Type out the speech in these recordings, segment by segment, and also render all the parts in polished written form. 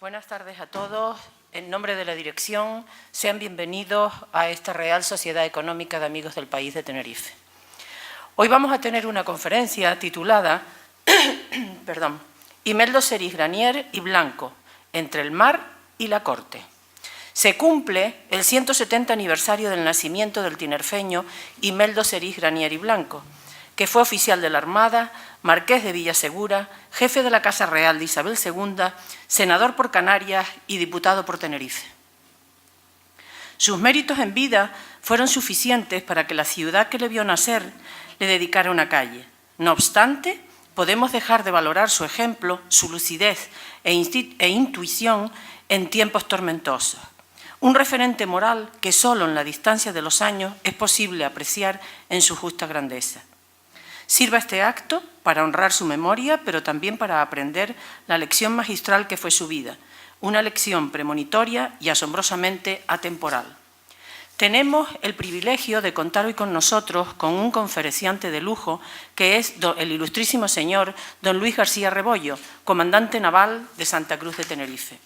Buenas tardes a todos. En nombre de la dirección, sean bienvenidos a esta Real Sociedad Económica de Amigos del País de Tenerife. Hoy vamos a tener una conferencia titulada Imeldo Serís Granier y Blanco, entre el mar y la corte. Se cumple el 170 aniversario del nacimiento del tinerfeño Imeldo Serís Granier y Blanco, que fue oficial de la Armada, marqués de Villasegura, jefe de la Casa Real de Isabel II, senador por Canarias y diputado por Tenerife. Sus méritos en vida fueron suficientes para que la ciudad que le vio nacer le dedicara una calle. No obstante, podemos dejar de valorar su ejemplo, su lucidez e intuición en tiempos tormentosos. Un referente moral que solo en la distancia de los años es posible apreciar en su justa grandeza. Sirva este acto para honrar su memoria, pero también para aprender la lección magistral que fue su vida, una lección premonitoria y asombrosamente atemporal. Tenemos el privilegio de contar hoy con nosotros con un conferenciante de lujo que es el ilustrísimo señor don Luis García Rebollo, comandante naval de Santa Cruz de Tenerife.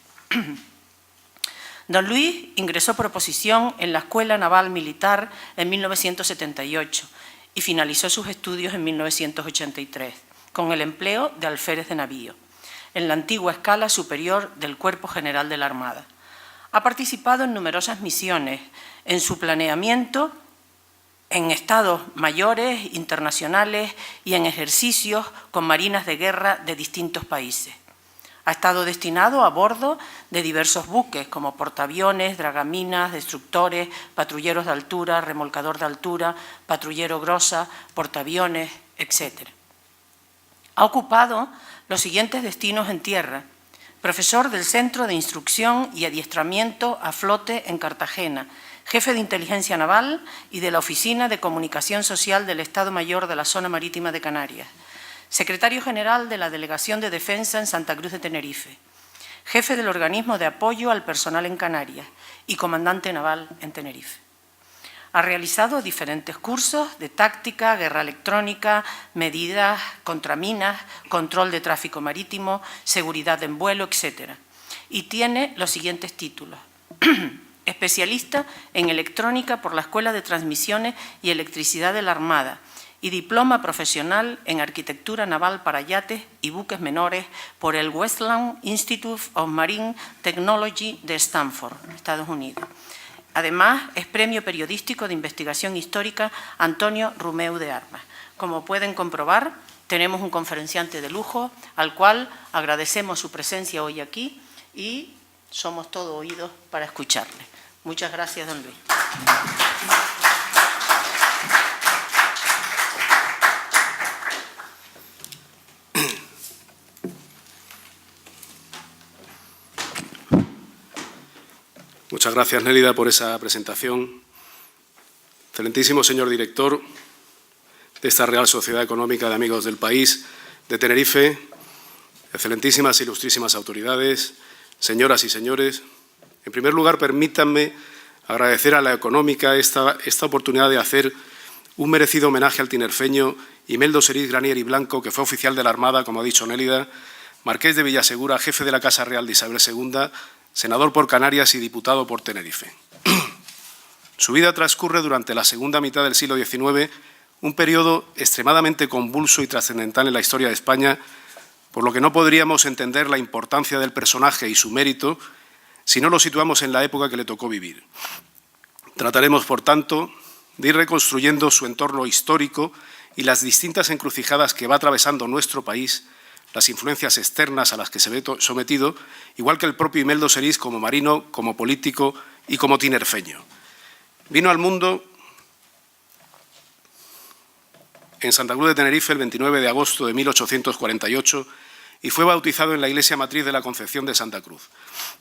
Don Luis ingresó por oposición en la Escuela Naval Militar en 1978 y finalizó sus estudios en 1983, con el empleo de alférez de navío, en la antigua escala superior del Cuerpo General de la Armada. Ha participado en numerosas misiones, en su planeamiento, en estados mayores, internacionales y en ejercicios con marinas de guerra de distintos países. Ha estado destinado a bordo de diversos buques como portaaviones, dragaminas, destructores, patrulleros de altura, remolcador de altura, patrullero grosa, portaaviones, etc. Ha ocupado los siguientes destinos en tierra: profesor del Centro de Instrucción y Adiestramiento a Flote en Cartagena, jefe de Inteligencia Naval y de la Oficina de Comunicación Social del Estado Mayor de la Zona Marítima de Canarias, secretario general de la Delegación de Defensa en Santa Cruz de Tenerife, jefe del Organismo de Apoyo al Personal en Canarias y comandante naval en Tenerife. Ha realizado diferentes cursos de táctica, guerra electrónica, medidas contra minas, control de tráfico marítimo, seguridad en vuelo, etc. Y tiene los siguientes títulos: especialista en electrónica por la Escuela de Transmisiones y Electricidad de la Armada y diploma profesional en arquitectura naval para yates y buques menores por el Westland Institute of Marine Technology de Stanford, Estados Unidos. Además, es premio periodístico de investigación histórica Antonio Rumeu de Armas. Como pueden comprobar, tenemos un conferenciante de lujo al cual agradecemos su presencia hoy aquí y somos todo oídos para escucharle. Muchas gracias, don Luis. Muchas gracias, Nélida, por esa presentación. Excelentísimo señor director de esta Real Sociedad Económica de Amigos del País de Tenerife, excelentísimas e ilustrísimas autoridades, señoras y señores, en primer lugar, permítanme agradecer a la Económica esta oportunidad de hacer un merecido homenaje al tinerfeño Imeldo Serís Granier y Blanco, que fue oficial de la Armada, como ha dicho Nélida, marqués de Villasegura, jefe de la Casa Real de Isabel II, senador por Canarias y diputado por Tenerife. Su vida transcurre durante la segunda mitad del siglo XIX, un periodo extremadamente convulso y trascendental en la historia de España, por lo que no podríamos entender la importancia del personaje y su mérito si no lo situamos en la época que le tocó vivir. Trataremos, por tanto, de ir reconstruyendo su entorno histórico y las distintas encrucijadas que va atravesando nuestro país, las influencias externas a las que se ve sometido, igual que el propio Imeldo Serís como marino, como político y como tinerfeño. Vino al mundo en Santa Cruz de Tenerife el 29 de agosto de 1848 y fue bautizado en la iglesia matriz de la Concepción de Santa Cruz.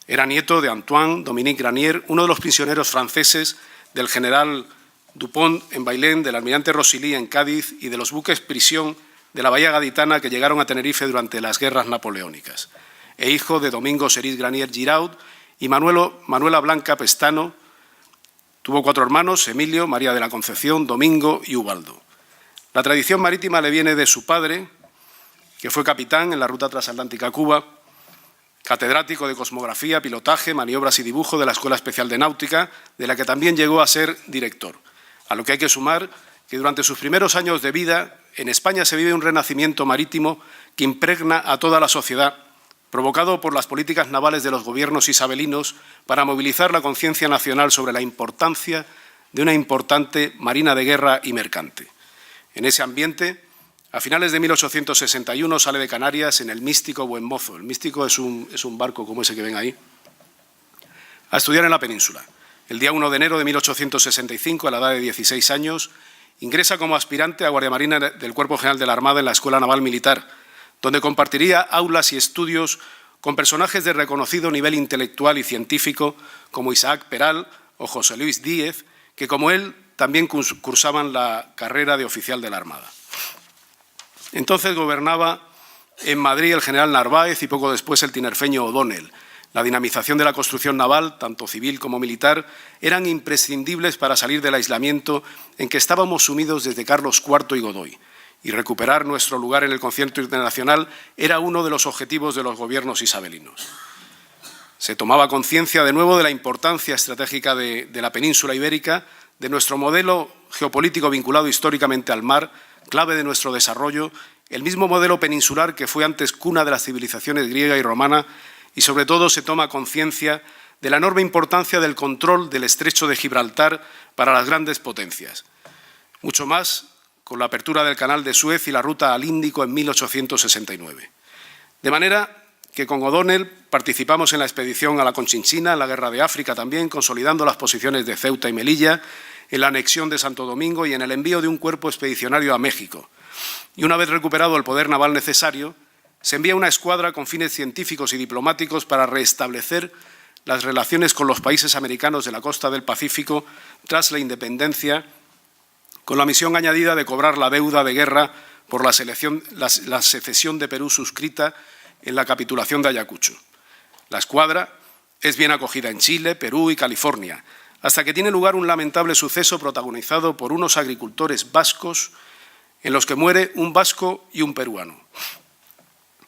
Era nieto de Antoine Dominique Granier, uno de los prisioneros franceses del general Dupont en Bailén, del almirante Rosilly en Cádiz y de los buques prisión de la Bahía Gaditana que llegaron a Tenerife durante las guerras napoleónicas, e hijo de Domingo Serís Granier Giraud y Manuela Blanca Pestano. Tuvo 4 hermanos: Emilio, María de la Concepción, Domingo y Ubaldo. La tradición marítima le viene de su padre, que fue capitán en la ruta transatlántica a Cuba, catedrático de Cosmografía, Pilotaje, Maniobras y Dibujo de la Escuela Especial de Náutica, de la que también llegó a ser director. A lo que hay que sumar que durante sus primeros años de vida en España se vive un renacimiento marítimo que impregna a toda la sociedad, provocado por las políticas navales de los gobiernos isabelinos para movilizar la conciencia nacional sobre la importancia de una importante marina de guerra y mercante. En ese ambiente, a finales de 1861 sale de Canarias en el Místico Buen Mozo. El Místico es un barco como ese que ven ahí, a estudiar en la península. El día 1 de enero de 1865, a la edad de 16 años, ingresa como aspirante a Guardia Marina del Cuerpo General de la Armada en la Escuela Naval Militar, donde compartiría aulas y estudios con personajes de reconocido nivel intelectual y científico como Isaac Peral o José Luis Díez, que como él también cursaban la carrera de oficial de la Armada. Entonces gobernaba en Madrid el general Narváez y poco después el tinerfeño O'Donnell. La dinamización de la construcción naval, tanto civil como militar, eran imprescindibles para salir del aislamiento en que estábamos sumidos desde Carlos IV y Godoy, y recuperar nuestro lugar en el concierto internacional era uno de los objetivos de los gobiernos isabelinos. Se tomaba conciencia de nuevo de la importancia estratégica de la península ibérica, de nuestro modelo geopolítico vinculado históricamente al mar, clave de nuestro desarrollo, el mismo modelo peninsular que fue antes cuna de las civilizaciones griega y romana, y sobre todo se toma conciencia de la enorme importancia del control del estrecho de Gibraltar para las grandes potencias. Mucho más con la apertura del Canal de Suez y la ruta al Índico en 1869. De manera que con O'Donnell participamos en la expedición a la Conchinchina, en la Guerra de África también, consolidando las posiciones de Ceuta y Melilla, en la anexión de Santo Domingo y en el envío de un cuerpo expedicionario a México. Y una vez recuperado el poder naval necesario, se envía una escuadra con fines científicos y diplomáticos para restablecer las relaciones con los países americanos de la costa del Pacífico tras la independencia, con la misión añadida de cobrar la deuda de guerra por la secesión de Perú suscrita en la capitulación de Ayacucho. La escuadra es bien acogida en Chile, Perú y California, hasta que tiene lugar un lamentable suceso protagonizado por unos agricultores vascos en los que muere un vasco y un peruano.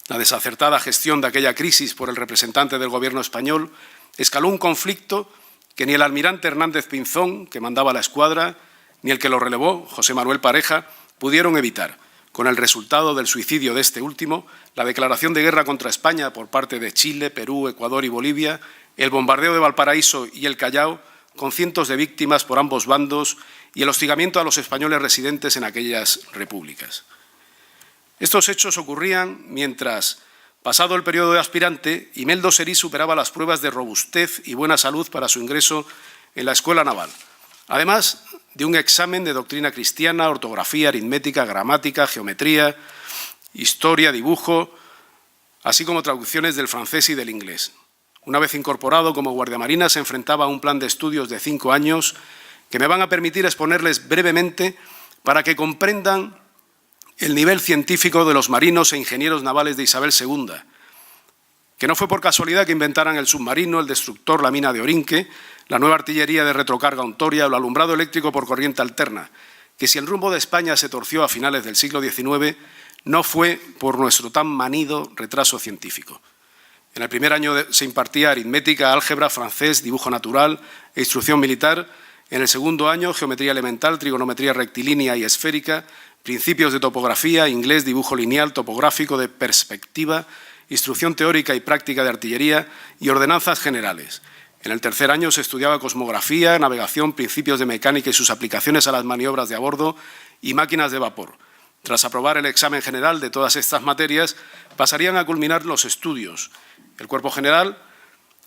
La desacertada gestión de aquella crisis por el representante del gobierno español escaló un conflicto que ni el almirante Hernández Pinzón, que mandaba la escuadra, ni el que lo relevó, José Manuel Pareja, pudieron evitar, con el resultado del suicidio de este último, la declaración de guerra contra España por parte de Chile, Perú, Ecuador y Bolivia, el bombardeo de Valparaíso y el Callao, con cientos de víctimas por ambos bandos, y el hostigamiento a los españoles residentes en aquellas repúblicas. Estos hechos ocurrían mientras, pasado el periodo de aspirante, Imeldo Serís superaba las pruebas de robustez y buena salud para su ingreso en la Escuela Naval, además de un examen de doctrina cristiana, ortografía, aritmética, gramática, geometría, historia, dibujo, así como traducciones del francés y del inglés. Una vez incorporado como guardiamarina, se enfrentaba a un plan de estudios de 5 años que me van a permitir exponerles brevemente para que comprendan el nivel científico de los marinos e ingenieros navales de Isabel II, que no fue por casualidad que inventaran el submarino, el destructor, la mina de Orinque, la nueva artillería de retrocarga Ontoria o el alumbrado eléctrico por corriente alterna, que si el rumbo de España se torció a finales del siglo XIX, no fue por nuestro tan manido retraso científico. En el primer año se impartía aritmética, álgebra, francés, dibujo natural e instrucción militar. En el segundo año, geometría elemental, trigonometría rectilínea y esférica, principios de topografía, inglés, dibujo lineal, topográfico, de perspectiva, instrucción teórica y práctica de artillería y ordenanzas generales. En el tercer año se estudiaba cosmografía, navegación, principios de mecánica y sus aplicaciones a las maniobras de a bordo y máquinas de vapor. Tras aprobar el examen general de todas estas materias, pasarían a culminar los estudios. El Cuerpo General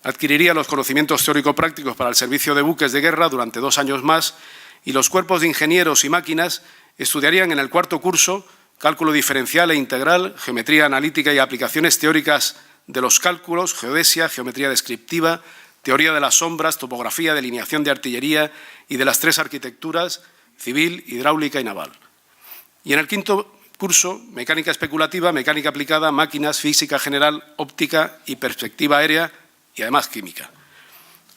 adquiriría los conocimientos teórico-prácticos para el servicio de buques de guerra durante 2 años más y los cuerpos de ingenieros y máquinas estudiarían en el cuarto curso cálculo diferencial e integral, geometría analítica y aplicaciones teóricas de los cálculos, geodesia, geometría descriptiva, teoría de las sombras, topografía, delineación de artillería y de las 3 arquitecturas, civil, hidráulica y naval. Y en el quinto curso, mecánica especulativa, mecánica aplicada, máquinas, física general, óptica y perspectiva aérea y además química.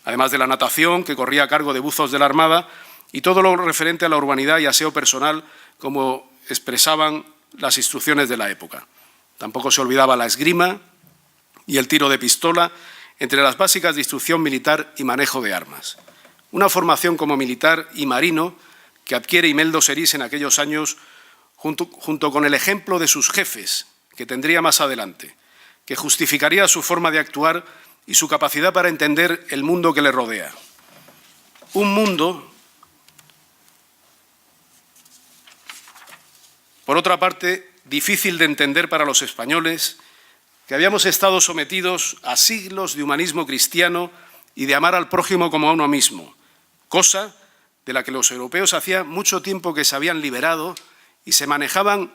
Además de la natación, que corría a cargo de buzos de la Armada, y todo lo referente a la urbanidad y aseo personal, como expresaban las instrucciones de la época. Tampoco se olvidaba la esgrima y el tiro de pistola entre las básicas de instrucción militar y manejo de armas. Una formación como militar y marino que adquiere Imeldo Serís en aquellos años junto con el ejemplo de sus jefes, que tendría más adelante, que justificaría su forma de actuar y su capacidad para entender el mundo que le rodea. Un mundo, por otra parte, difícil de entender para los españoles, que habíamos estado sometidos a siglos de humanismo cristiano y de amar al prójimo como a uno mismo, cosa de la que los europeos hacía mucho tiempo que se habían liberado y se manejaban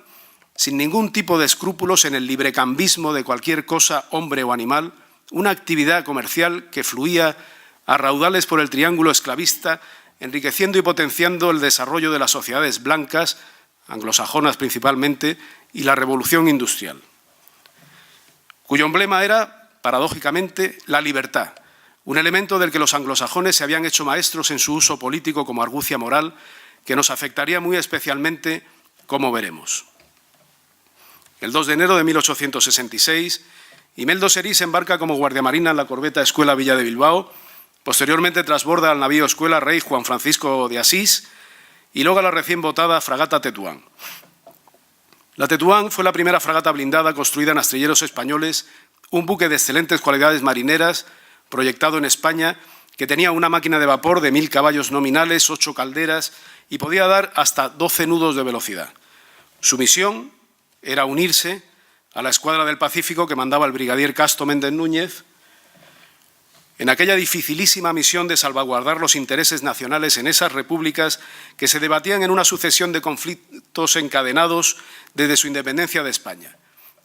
sin ningún tipo de escrúpulos en el librecambismo de cualquier cosa, hombre o animal, una actividad comercial que fluía a raudales por el triángulo esclavista, enriqueciendo y potenciando el desarrollo de las sociedades blancas, anglosajonas principalmente, y la revolución industrial, cuyo emblema era, paradójicamente, la libertad, un elemento del que los anglosajones se habían hecho maestros en su uso político como argucia moral, que nos afectaría muy especialmente, como veremos. El 2 de enero de 1866, Imeldo Serís embarca como guardiamarina en la corbeta Escuela Villa de Bilbao, posteriormente transborda al navío Escuela Rey Juan Francisco de Asís y luego a la recién votada fragata Tetuán. La Tetuán fue la primera fragata blindada construida en astilleros españoles, un buque de excelentes cualidades marineras, proyectado en España, que tenía una máquina de vapor de 1000 caballos nominales, 8 calderas y podía dar hasta 12 nudos de velocidad. Su misión era unirse a la escuadra del Pacífico que mandaba el brigadier Casto Méndez Núñez en aquella dificilísima misión de salvaguardar los intereses nacionales en esas repúblicas que se debatían en una sucesión de conflictos encadenados desde su independencia de España.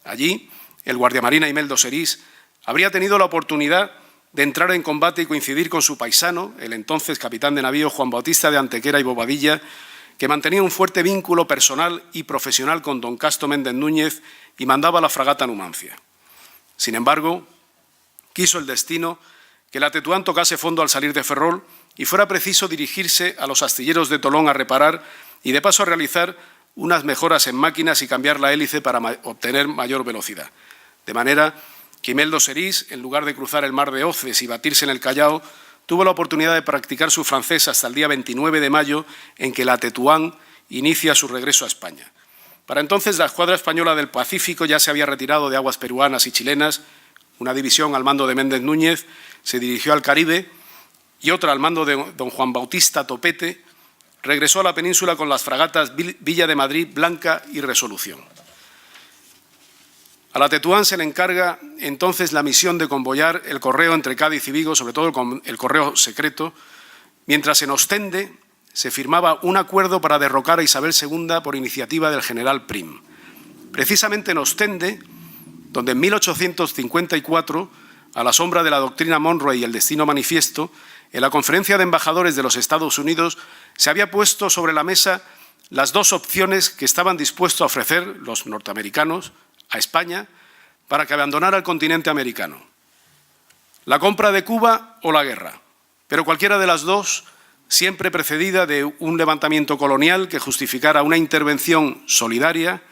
Allí, el guardiamarina Imeldo Serís habría tenido la oportunidad de entrar en combate y coincidir con su paisano, el entonces capitán de navío Juan Bautista de Antequera y Bobadilla, que mantenía un fuerte vínculo personal y profesional con don Casto Méndez Núñez y mandaba la fragata Numancia. Sin embargo, quiso el destino que la Tetuán tocase fondo al salir de Ferrol y fuera preciso dirigirse a los astilleros de Tolón a reparar y de paso a realizar unas mejoras en máquinas y cambiar la hélice para obtener mayor velocidad. De manera que Imeldo Serís, en lugar de cruzar el mar de Oces y batirse en el Callao, tuvo la oportunidad de practicar su francés hasta el día 29 de mayo, en que la Tetuán inicia su regreso a España. Para entonces, la escuadra española del Pacífico ya se había retirado de aguas peruanas y chilenas. Una división al mando de Méndez Núñez se dirigió al Caribe y otra al mando de don Juan Bautista Topete regresó a la península con las fragatas Villa de Madrid, Blanca y Resolución. A la Tetuán se le encarga entonces la misión de convoyar el correo entre Cádiz y Vigo, sobre todo el correo secreto, mientras en Ostende se firmaba un acuerdo para derrocar a Isabel II por iniciativa del general Prim. Precisamente en Ostende, donde en 1854, a la sombra de la doctrina Monroe y el destino manifiesto, en la conferencia de embajadores de los Estados Unidos se había puesto sobre la mesa las dos opciones que estaban dispuestos a ofrecer los norteamericanos a España para que abandonara el continente americano: la compra de Cuba o la guerra, pero cualquiera de las dos siempre precedida de un levantamiento colonial que justificara una intervención solidaria,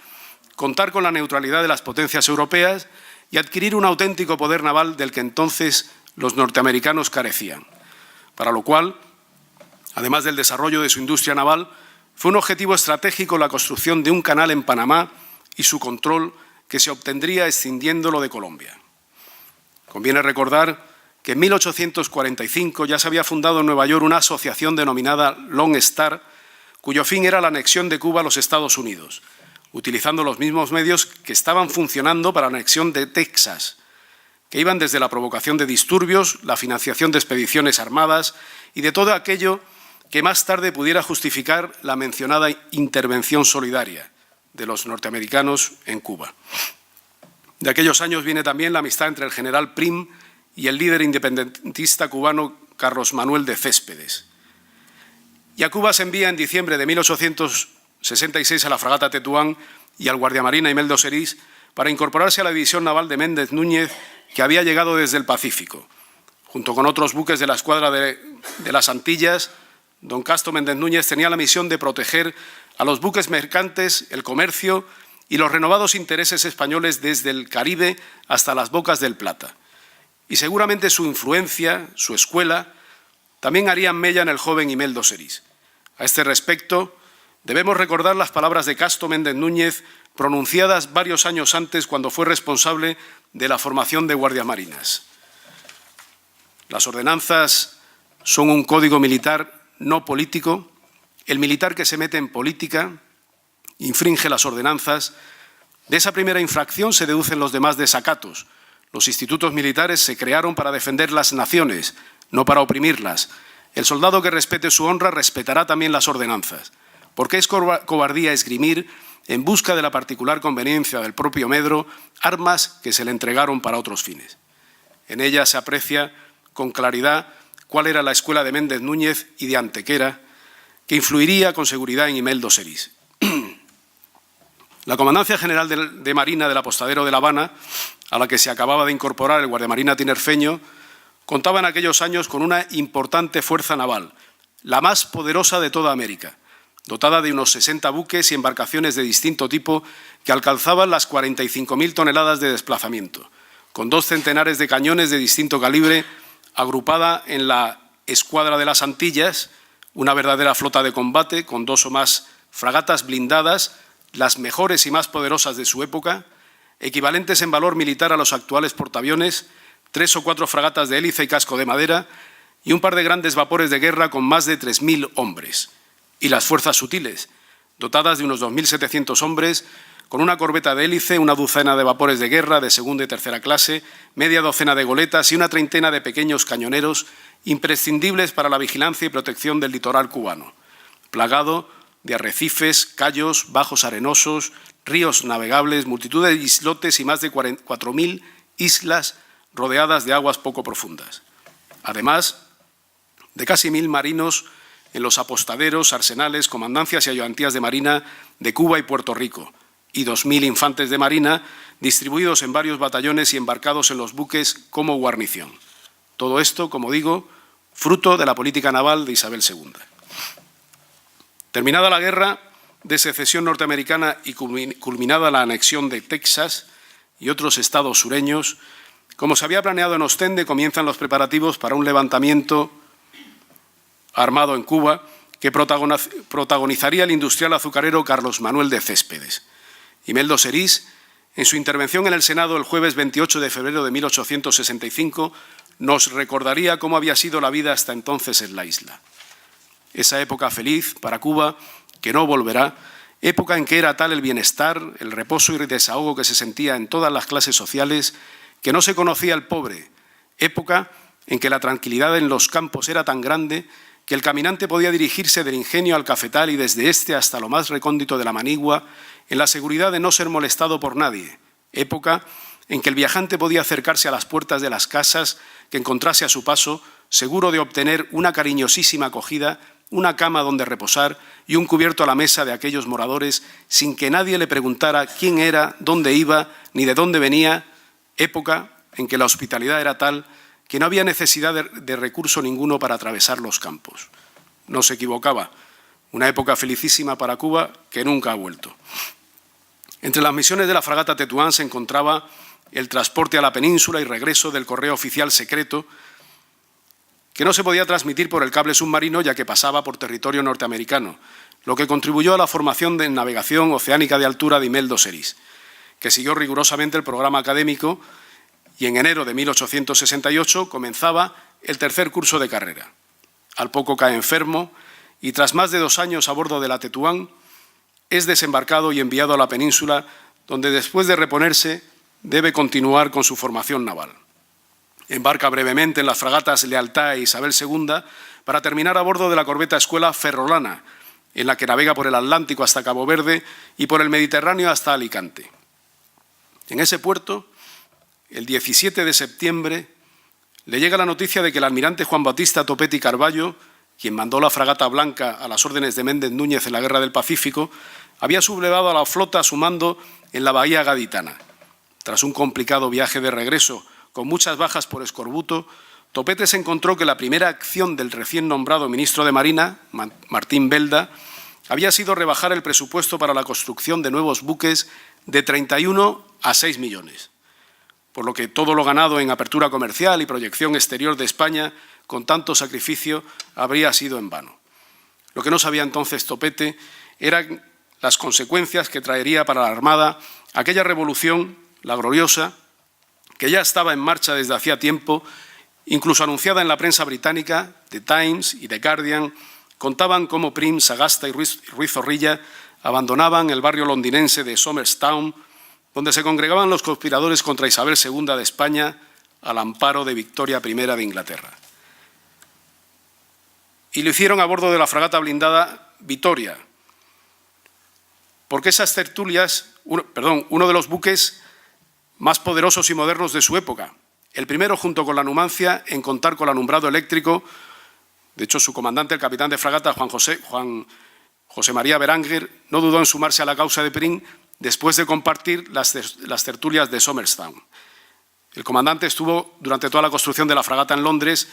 contar con la neutralidad de las potencias europeas y adquirir un auténtico poder naval del que entonces los norteamericanos carecían, para lo cual, además del desarrollo de su industria naval, fue un objetivo estratégico la construcción de un canal en Panamá y su control, que se obtendría escindiéndolo de Colombia. Conviene recordar que en 1845 ya se había fundado en Nueva York una asociación denominada Lone Star, cuyo fin era la anexión de Cuba a los Estados Unidos, utilizando los mismos medios que estaban funcionando para la anexión de Texas, que iban desde la provocación de disturbios, la financiación de expediciones armadas y de todo aquello que más tarde pudiera justificar la mencionada intervención solidaria de los norteamericanos en Cuba. De aquellos años viene también la amistad entre el general Prim y el líder independentista cubano Carlos Manuel de Céspedes. Y a Cuba se envía en diciembre de 1866 a la fragata Tetuán y al guardiamarina Imeldo Serís para incorporarse a la división naval de Méndez Núñez, que había llegado desde el Pacífico. Junto con otros buques de la escuadra de las Antillas, don Casto Méndez Núñez tenía la misión de proteger a los buques mercantes, el comercio y los renovados intereses españoles desde el Caribe hasta las bocas del Plata. Y seguramente su influencia, su escuela, también harían mella en el joven Imeldo Serís. A este respecto, debemos recordar las palabras de Casto Méndez Núñez pronunciadas varios años antes cuando fue responsable de la formación de guardias marinas. Las ordenanzas son un código militar no político. El militar que se mete en política infringe las ordenanzas. De esa primera infracción se deducen los demás desacatos. Los institutos militares se crearon para defender las naciones, no para oprimirlas. El soldado que respete su honra respetará también las ordenanzas, porque es cobardía esgrimir, en busca de la particular conveniencia del propio medro, armas que se le entregaron para otros fines. En ella se aprecia con claridad cuál era la escuela de Méndez Núñez y de Antequera, que influiría con seguridad en Imeldo Serís. La Comandancia General de Marina del Apostadero de La Habana, a la que se acababa de incorporar el guardiamarina tinerfeño, contaba en aquellos años con una importante fuerza naval, la más poderosa de toda América, dotada de unos 60 buques y embarcaciones de distinto tipo que alcanzaban las 45.000 toneladas de desplazamiento, con 2 centenares de cañones de distinto calibre, agrupada en la Escuadra de las Antillas, una verdadera flota de combate con 2 o más fragatas blindadas, las mejores y más poderosas de su época, equivalentes en valor militar a los actuales portaaviones, 3 o 4 fragatas de hélice y casco de madera y un par de grandes vapores de guerra con más de 3.000 hombres. Y las fuerzas sutiles, dotadas de unos 2.700 hombres, con una corbeta de hélice, una docena de vapores de guerra de segunda y tercera clase, media docena de goletas y una treintena de pequeños cañoneros imprescindibles para la vigilancia y protección del litoral cubano, plagado de arrecifes, cayos, bajos arenosos, ríos navegables, multitud de islotes y más de 4.000 islas rodeadas de aguas poco profundas. Además de casi 1.000 marinos en los apostaderos, arsenales, comandancias y ayudantías de marina de Cuba y Puerto Rico, y 2.000 infantes de marina distribuidos en varios batallones y embarcados en los buques como guarnición. Todo esto, como digo, fruto de la política naval de Isabel II. Terminada la guerra de secesión norteamericana y culminada la anexión de Texas y otros estados sureños, como se había planeado en Ostende, comienzan los preparativos para un levantamiento armado en Cuba que protagonizaría el industrial azucarero Carlos Manuel de Céspedes. Imeldo Serís, en su intervención en el Senado el jueves 28 de febrero de 1865, nos recordaría cómo había sido la vida hasta entonces en la isla. Esa época feliz para Cuba, que no volverá, época en que era tal el bienestar, el reposo y el desahogo que se sentía en todas las clases sociales, que no se conocía el pobre, época en que la tranquilidad en los campos era tan grande que el caminante podía dirigirse del ingenio al cafetal y desde este hasta lo más recóndito de la manigua, en la seguridad de no ser molestado por nadie, época en que el viajante podía acercarse a las puertas de las casas que encontrase a su paso, seguro de obtener una cariñosísima acogida, una cama donde reposar y un cubierto a la mesa de aquellos moradores, sin que nadie le preguntara quién era, dónde iba, ni de dónde venía, época en que la hospitalidad era tal que no había necesidad de recurso ninguno para atravesar los campos. No se equivocaba, una época felicísima para Cuba que nunca ha vuelto. Entre las misiones de la fragata Tetuán se encontraba el transporte a la península y regreso del correo oficial secreto, que no se podía transmitir por el cable submarino ya que pasaba por territorio norteamericano, lo que contribuyó a la formación de navegación oceánica de altura de Imeldo Serís, que siguió rigurosamente el programa académico y en enero de 1868 comenzaba el tercer curso de carrera. Al poco cae enfermo y tras más de 2 años a bordo de la Tetuán es desembarcado y enviado a la península, donde después de reponerse debe continuar con su formación naval. Embarca brevemente en las fragatas Lealtad e Isabel II para terminar a bordo de la corbeta escuela Ferrolana, en la que navega por el Atlántico hasta Cabo Verde y por el Mediterráneo hasta Alicante. En ese puerto, el 17 de septiembre, le llega la noticia de que el almirante Juan Bautista Topetti Carballo, quien mandó la fragata Blanca a las órdenes de Méndez Núñez en la Guerra del Pacífico, había sublevado a la flota a su mando en la bahía gaditana. Tras un complicado viaje de regreso, con muchas bajas por escorbuto, Topete se encontró que la primera acción del recién nombrado ministro de Marina, Martín Belda, había sido rebajar el presupuesto para la construcción de nuevos buques de 31 a 6 millones, por lo que todo lo ganado en apertura comercial y proyección exterior de España con tanto sacrificio habría sido en vano. Lo que no sabía entonces Topete eran las consecuencias que traería para la Armada aquella revolución, la gloriosa, que ya estaba en marcha desde hacía tiempo, incluso anunciada en la prensa británica. The Times y The Guardian contaban cómo Prim, Sagasta y Ruiz Zorrilla abandonaban el barrio londinense de Somers Town, donde se congregaban los conspiradores contra Isabel II de España al amparo de Victoria I de Inglaterra. Y lo hicieron a bordo de la fragata blindada Vitoria, porque esas tertulias, uno de los buques más poderosos y modernos de su época, el primero junto con la Numancia en contar con alumbrado eléctrico. De hecho, su comandante, el capitán de fragata, Juan José María Beranger, no dudó en sumarse a la causa de Prim después de compartir las tertulias de Somerstown. El comandante estuvo durante toda la construcción de la fragata en Londres,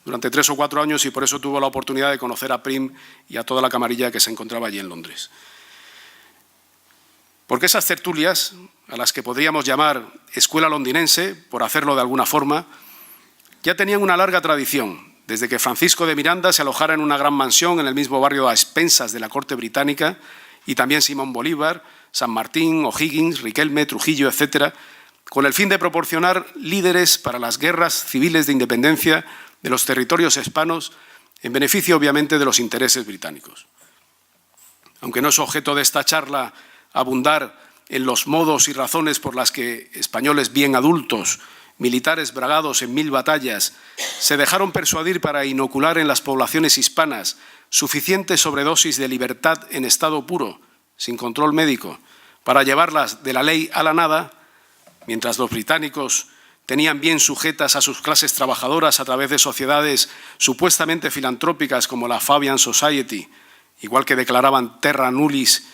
durante 3 o 4 años, y por eso tuvo la oportunidad de conocer a Prim y a toda la camarilla que se encontraba allí en Londres. Porque esas tertulias, a las que podríamos llamar escuela londinense, por hacerlo de alguna forma, ya tenían una larga tradición, desde que Francisco de Miranda se alojara en una gran mansión en el mismo barrio a expensas de la corte británica, y también Simón Bolívar, San Martín, O'Higgins, Riquelme, Trujillo, etcétera, con el fin de proporcionar líderes para las guerras civiles de independencia de los territorios hispanos, en beneficio, obviamente, de los intereses británicos. Aunque no es objeto de esta charla abundar en los modos y razones por las que españoles bien adultos, militares bragados en 1000 batallas, se dejaron persuadir para inocular en las poblaciones hispanas suficiente sobredosis de libertad en estado puro, sin control médico, para llevarlas de la ley a la nada, mientras los británicos tenían bien sujetas a sus clases trabajadoras a través de sociedades supuestamente filantrópicas como la Fabian Society, igual que declaraban terra nullius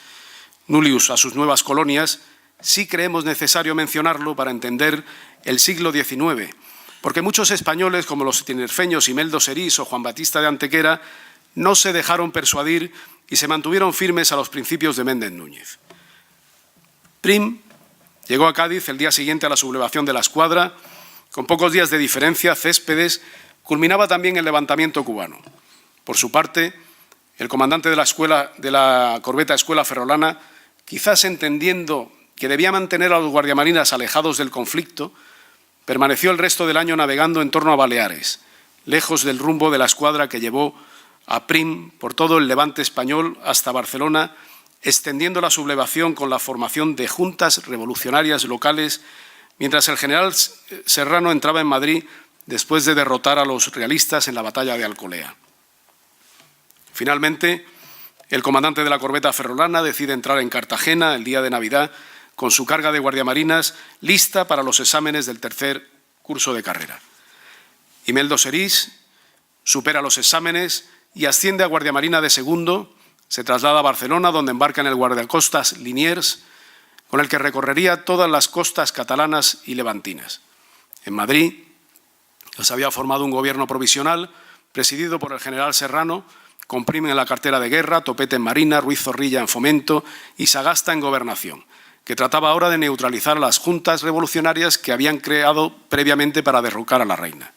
a sus nuevas colonias, sí creemos necesario mencionarlo para entender el siglo XIX, porque muchos españoles, como los tinerfeños Imeldo Serís o Juan Batista de Antequera, no se dejaron persuadir y se mantuvieron firmes a los principios de Méndez Núñez. Prim llegó a Cádiz el día siguiente a la sublevación de la escuadra. Con pocos días de diferencia, Céspedes culminaba también el levantamiento cubano. Por su parte, el comandante de la corbeta Escuela Ferrolana, quizás entendiendo que debía mantener a los guardiamarinas alejados del conflicto, permaneció el resto del año navegando en torno a Baleares, lejos del rumbo de la escuadra que llevó a Prim por todo el levante español hasta Barcelona, extendiendo la sublevación con la formación de juntas revolucionarias locales, mientras el general Serrano entraba en Madrid después de derrotar a los realistas en la batalla de Alcolea. Finalmente, el comandante de la corbeta Ferrolana decide entrar en Cartagena el día de Navidad con su carga de guardiamarinas lista para los exámenes del tercer curso de carrera. Imeldo Serís supera los exámenes y asciende a guardiamarina de segundo. Se traslada a Barcelona, donde embarca en el guardiacostas Liniers, con el que recorrería todas las costas catalanas y levantinas. En Madrid se había formado un gobierno provisional presidido por el general Serrano, con Prim en la cartera de guerra, Topete en marina, Ruiz Zorrilla en fomento y Sagasta en gobernación, que trataba ahora de neutralizar a las juntas revolucionarias que habían creado previamente para derrocar a la reina.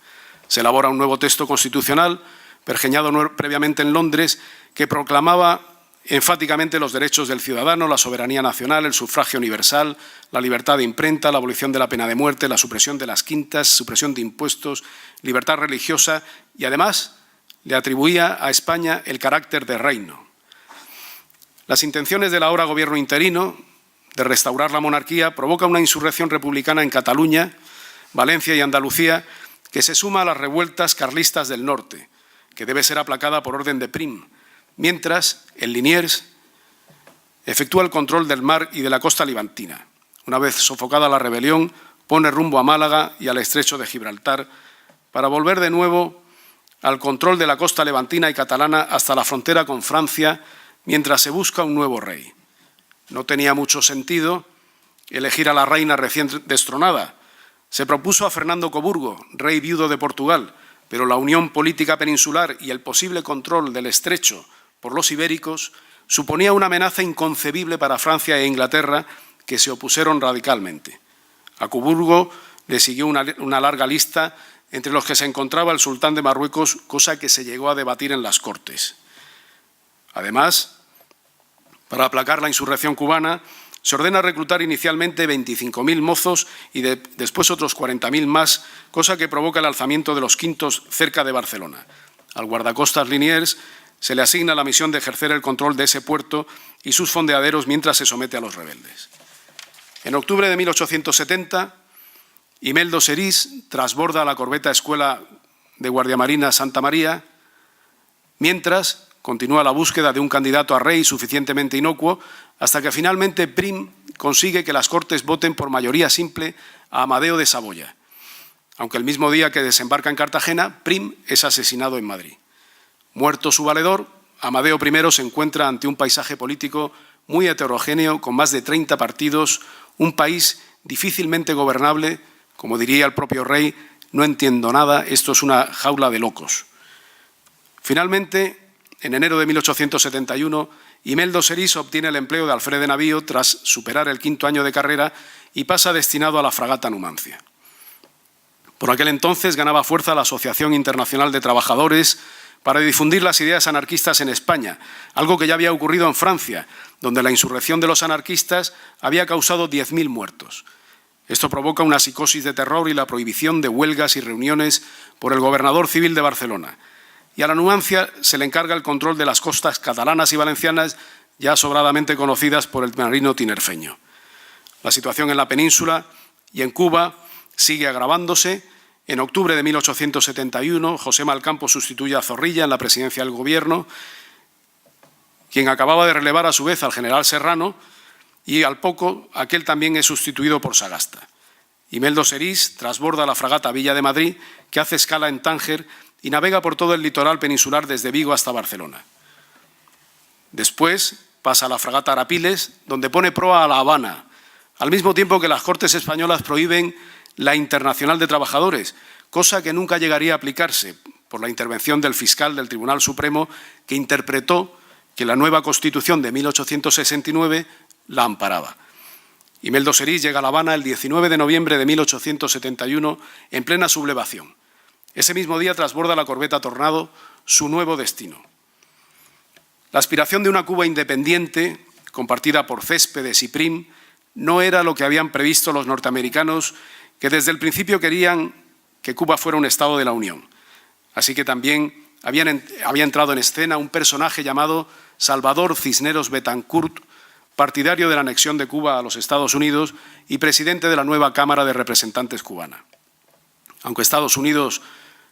Se elabora un nuevo texto constitucional, pergeñado previamente en Londres, que proclamaba enfáticamente los derechos del ciudadano, la soberanía nacional, el sufragio universal, la libertad de imprenta, la abolición de la pena de muerte, la supresión de las quintas, supresión de impuestos, libertad religiosa, y además le atribuía a España el carácter de reino. Las intenciones del ahora gobierno interino de restaurar la monarquía provoca una insurrección republicana en Cataluña, Valencia y Andalucía, que se suma a las revueltas carlistas del norte, que debe ser aplacada por orden de Prim, mientras el Liniers efectúa el control del mar y de la costa levantina. Una vez sofocada la rebelión, pone rumbo a Málaga y al estrecho de Gibraltar para volver de nuevo al control de la costa levantina y catalana hasta la frontera con Francia, mientras se busca un nuevo rey. No tenía mucho sentido elegir a la reina recién destronada. Se propuso a Fernando Coburgo, rey viudo de Portugal, pero la unión política peninsular y el posible control del estrecho por los ibéricos, suponía una amenaza inconcebible para Francia e Inglaterra, que se opusieron radicalmente. A Coburgo le siguió una larga lista, entre los que se encontraba el sultán de Marruecos, cosa que se llegó a debatir en las Cortes. Además, para aplacar la insurrección cubana, se ordena reclutar inicialmente 25.000 mozos y después otros 40.000 más, cosa que provoca el alzamiento de los quintos cerca de Barcelona. Al guardacostas Liniers se le asigna la misión de ejercer el control de ese puerto y sus fondeaderos mientras se somete a los rebeldes. En octubre de 1870, Imeldo Serís trasborda la corbeta Escuela de Guardiamarina Santa María, mientras continúa la búsqueda de un candidato a rey suficientemente inocuo, hasta que finalmente Prim consigue que las Cortes voten por mayoría simple a Amadeo de Saboya, aunque el mismo día que desembarca en Cartagena, Prim es asesinado en Madrid. Muerto su valedor, Amadeo I se encuentra ante un paisaje político muy heterogéneo, con más de 30 partidos, un país difícilmente gobernable. Como diría el propio rey, no entiendo nada, esto es una jaula de locos. Finalmente, en enero de 1871, Imeldo Serís obtiene el empleo de alférez de navío tras superar el 5º año de carrera y pasa destinado a la fragata Numancia. Por aquel entonces ganaba fuerza la Asociación Internacional de Trabajadores para difundir las ideas anarquistas en España, algo que ya había ocurrido en Francia, donde la insurrección de los anarquistas había causado 10.000 muertos. Esto provoca una psicosis de terror y la prohibición de huelgas y reuniones por el gobernador civil de Barcelona. Y a la Numancia se le encarga el control de las costas catalanas y valencianas, ya sobradamente conocidas por el marino tinerfeño. La situación en la península y en Cuba sigue agravándose. En octubre de 1871, José Malcampo sustituye a Zorrilla en la presidencia del Gobierno, quien acababa de relevar a su vez al general Serrano, y al poco aquel también es sustituido por Sagasta. Imeldo Serís trasborda la fragata Villa de Madrid, que hace escala en Tánger y navega por todo el litoral peninsular desde Vigo hasta Barcelona. Después pasa a la fragata Arapiles, donde pone proa a La Habana, al mismo tiempo que las Cortes españolas prohíben la Internacional de Trabajadores, cosa que nunca llegaría a aplicarse por la intervención del fiscal del Tribunal Supremo, que interpretó que la nueva Constitución de 1869 la amparaba. Imeldo Serís llega a La Habana el 19 de noviembre de 1871 en plena sublevación. Ese mismo día trasborda la corbeta Tornado, su nuevo destino. La aspiración de una Cuba independiente, compartida por Céspedes y Prim, no era lo que habían previsto los norteamericanos, que desde el principio querían que Cuba fuera un Estado de la Unión. Así que también había entrado en escena un personaje llamado Salvador Cisneros Betancourt, partidario de la anexión de Cuba a los Estados Unidos y presidente de la nueva Cámara de Representantes cubana. Aunque Estados Unidos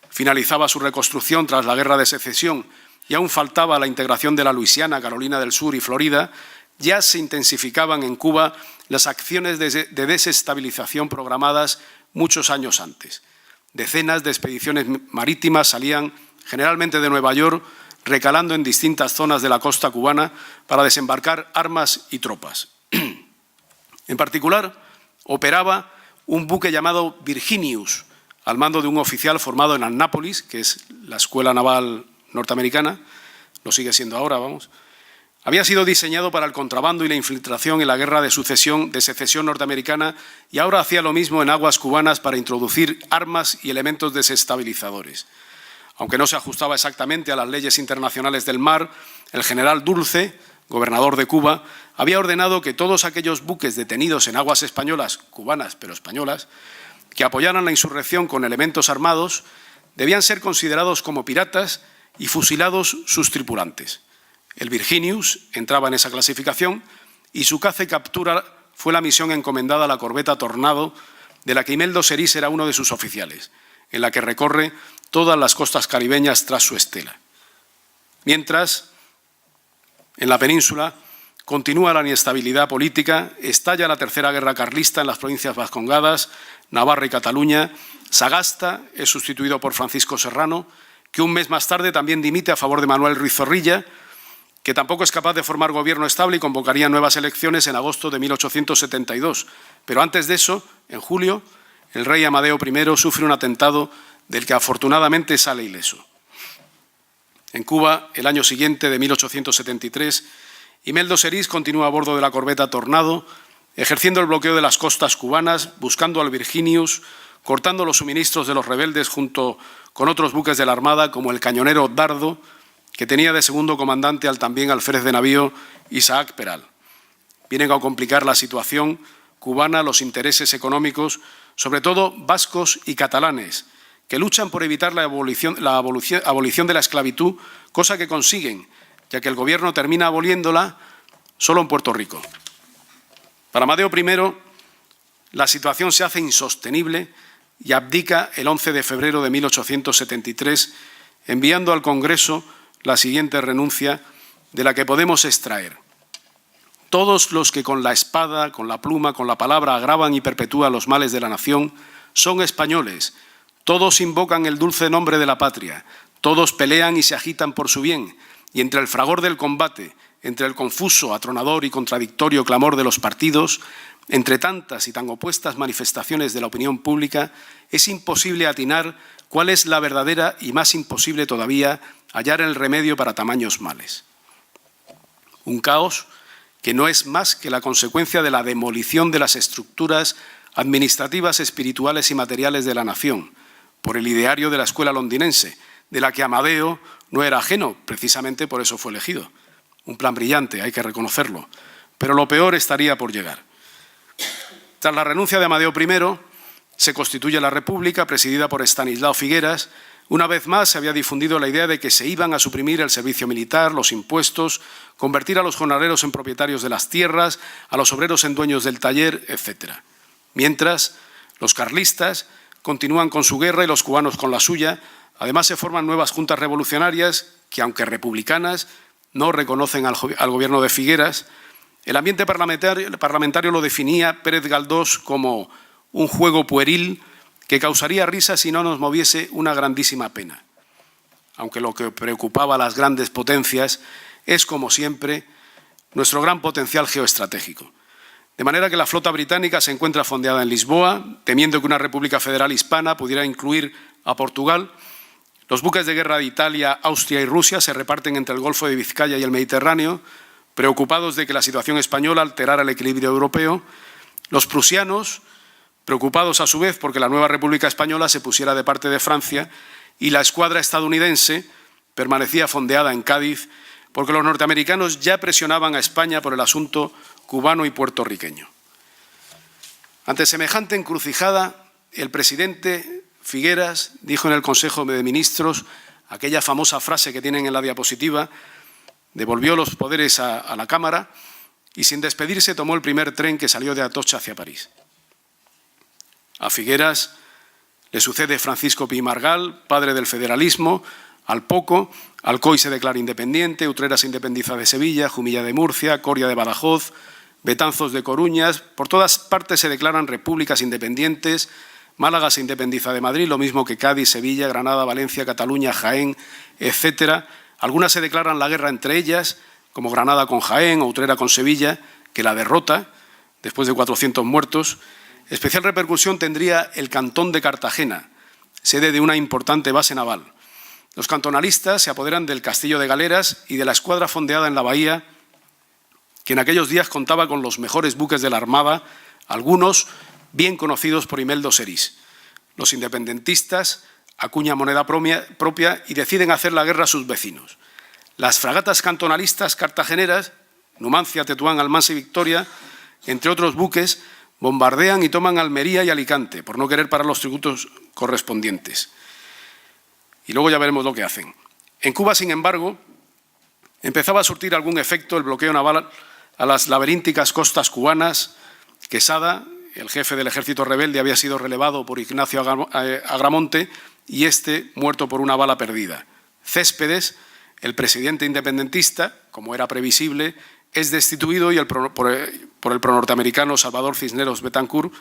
finalizaba su reconstrucción tras la Guerra de Secesión y aún faltaba la integración de la Luisiana, Carolina del Sur y Florida, ya se intensificaban en Cuba las acciones de desestabilización programadas muchos años antes. Decenas de expediciones marítimas salían generalmente de Nueva York, recalando en distintas zonas de la costa cubana para desembarcar armas y tropas. En particular, operaba un buque llamado Virginius, al mando de un oficial formado en Annápolis, que es la escuela naval norteamericana, lo sigue siendo ahora, vamos. Había sido diseñado para el contrabando y la infiltración en la guerra de secesión norteamericana y ahora hacía lo mismo en aguas cubanas para introducir armas y elementos desestabilizadores. Aunque no se ajustaba exactamente a las leyes internacionales del mar, el general Dulce, gobernador de Cuba, había ordenado que todos aquellos buques detenidos en aguas españolas, cubanas pero españolas, que apoyaran la insurrección con elementos armados, debían ser considerados como piratas y fusilados sus tripulantes. El Virginius entraba en esa clasificación y su caza y captura fue la misión encomendada a la corbeta Tornado, de la que Imeldo Serís era uno de sus oficiales, en la que recorre todas las costas caribeñas tras su estela. Mientras, en la península, continúa la inestabilidad política, estalla la Tercera Guerra Carlista en las provincias vascongadas, Navarra y Cataluña. Sagasta es sustituido por Francisco Serrano, que un mes más tarde también dimite a favor de Manuel Ruiz Zorrilla, que tampoco es capaz de formar gobierno estable y convocaría nuevas elecciones en agosto de 1872. Pero antes de eso, en julio, el rey Amadeo I sufre un atentado del que afortunadamente sale ileso. En Cuba, el año siguiente, de 1873, Imeldo Serís continúa a bordo de la corbeta Tornado, ejerciendo el bloqueo de las costas cubanas, buscando al Virginius, cortando los suministros de los rebeldes junto con otros buques de la Armada, como el cañonero Dardo, que tenía de segundo comandante al también alférez de navío Isaac Peral. Vienen a complicar la situación cubana los intereses económicos, sobre todo vascos y catalanes, que luchan por evitar la abolición de la esclavitud, cosa que consiguen, ya que el Gobierno termina aboliéndola solo en Puerto Rico. Para Amadeo I, la situación se hace insostenible y abdica el 11 de febrero de 1873, enviando al Congreso la siguiente renuncia, de la que podemos extraer: todos los que con la espada, con la pluma, con la palabra agravan y perpetúan los males de la nación son españoles. Todos invocan el dulce nombre de la patria. Todos pelean y se agitan por su bien. Y entre el fragor del combate, entre el confuso, atronador y contradictorio clamor de los partidos, entre tantas y tan opuestas manifestaciones de la opinión pública, es imposible atinar cuál es la verdadera y más imposible todavía hallar el remedio para tamaños males. Un caos que no es más que la consecuencia de la demolición de las estructuras administrativas, espirituales y materiales de la nación, por el ideario de la escuela londinense, de la que Amadeo no era ajeno, precisamente por eso fue elegido. Un plan brillante, hay que reconocerlo, pero lo peor estaría por llegar. Tras la renuncia de Amadeo I, se constituye la República, presidida por Estanislao Figueras. Una vez más se había difundido la idea de que se iban a suprimir el servicio militar, los impuestos, convertir a los jornaleros en propietarios de las tierras, a los obreros en dueños del taller, etc. Mientras, los carlistas continúan con su guerra y los cubanos con la suya. Además, se forman nuevas juntas revolucionarias que, aunque republicanas, no reconocen al gobierno de Figueras. El ambiente parlamentario lo definía Pérez Galdós como un juego pueril que causaría risa si no nos moviese una grandísima pena. Aunque lo que preocupaba a las grandes potencias es, como siempre, nuestro gran potencial geoestratégico. De manera que la flota británica se encuentra fondeada en Lisboa, temiendo que una república federal hispana pudiera incluir a Portugal. Los buques de guerra de Italia, Austria y Rusia se reparten entre el Golfo de Vizcaya y el Mediterráneo, preocupados de que la situación española alterara el equilibrio europeo. Los prusianos, preocupados a su vez porque la nueva República Española se pusiera de parte de Francia, y la escuadra estadounidense permanecía fondeada en Cádiz porque los norteamericanos ya presionaban a España por el asunto cubano y puertorriqueño. Ante semejante encrucijada, el presidente Figueras dijo en el Consejo de Ministros aquella famosa frase que tienen en la diapositiva, devolvió los poderes a la Cámara y, sin despedirse, tomó el primer tren que salió de Atocha hacia París. A Figueras le sucede Francisco Pi Margall, padre del federalismo. Al poco, Alcoy se declara independiente, Utrera se independiza de Sevilla, Jumilla de Murcia, Coria de Badajoz, Betanzos de Coruñas. Por todas partes se declaran repúblicas independientes. Málaga se independiza de Madrid, lo mismo que Cádiz, Sevilla, Granada, Valencia, Cataluña, Jaén, etc. Algunas se declaran la guerra entre ellas, como Granada con Jaén o Utrera con Sevilla, que la derrota, después de 400 muertos. Especial repercusión tendría el cantón de Cartagena, sede de una importante base naval. Los cantonalistas se apoderan del castillo de Galeras y de la escuadra fondeada en la bahía, que en aquellos días contaba con los mejores buques de la Armada, algunos bien conocidos por Imeldo Serís. Los independentistas acuñan moneda propia y deciden hacer la guerra a sus vecinos. Las fragatas cantonalistas cartageneras, Numancia, Tetuán, Almansa y Victoria, entre otros buques, bombardean y toman Almería y Alicante, por no querer pagar los tributos correspondientes. Y luego ya veremos lo que hacen. En Cuba, sin embargo, empezaba a surtir algún efecto el bloqueo naval a las laberínticas costas cubanas. Quesada, el jefe del ejército rebelde, había sido relevado por Ignacio Agramonte y este muerto por una bala perdida. Céspedes, el presidente independentista, como era previsible, es destituido por el pronorteamericano Salvador Cisneros Betancourt,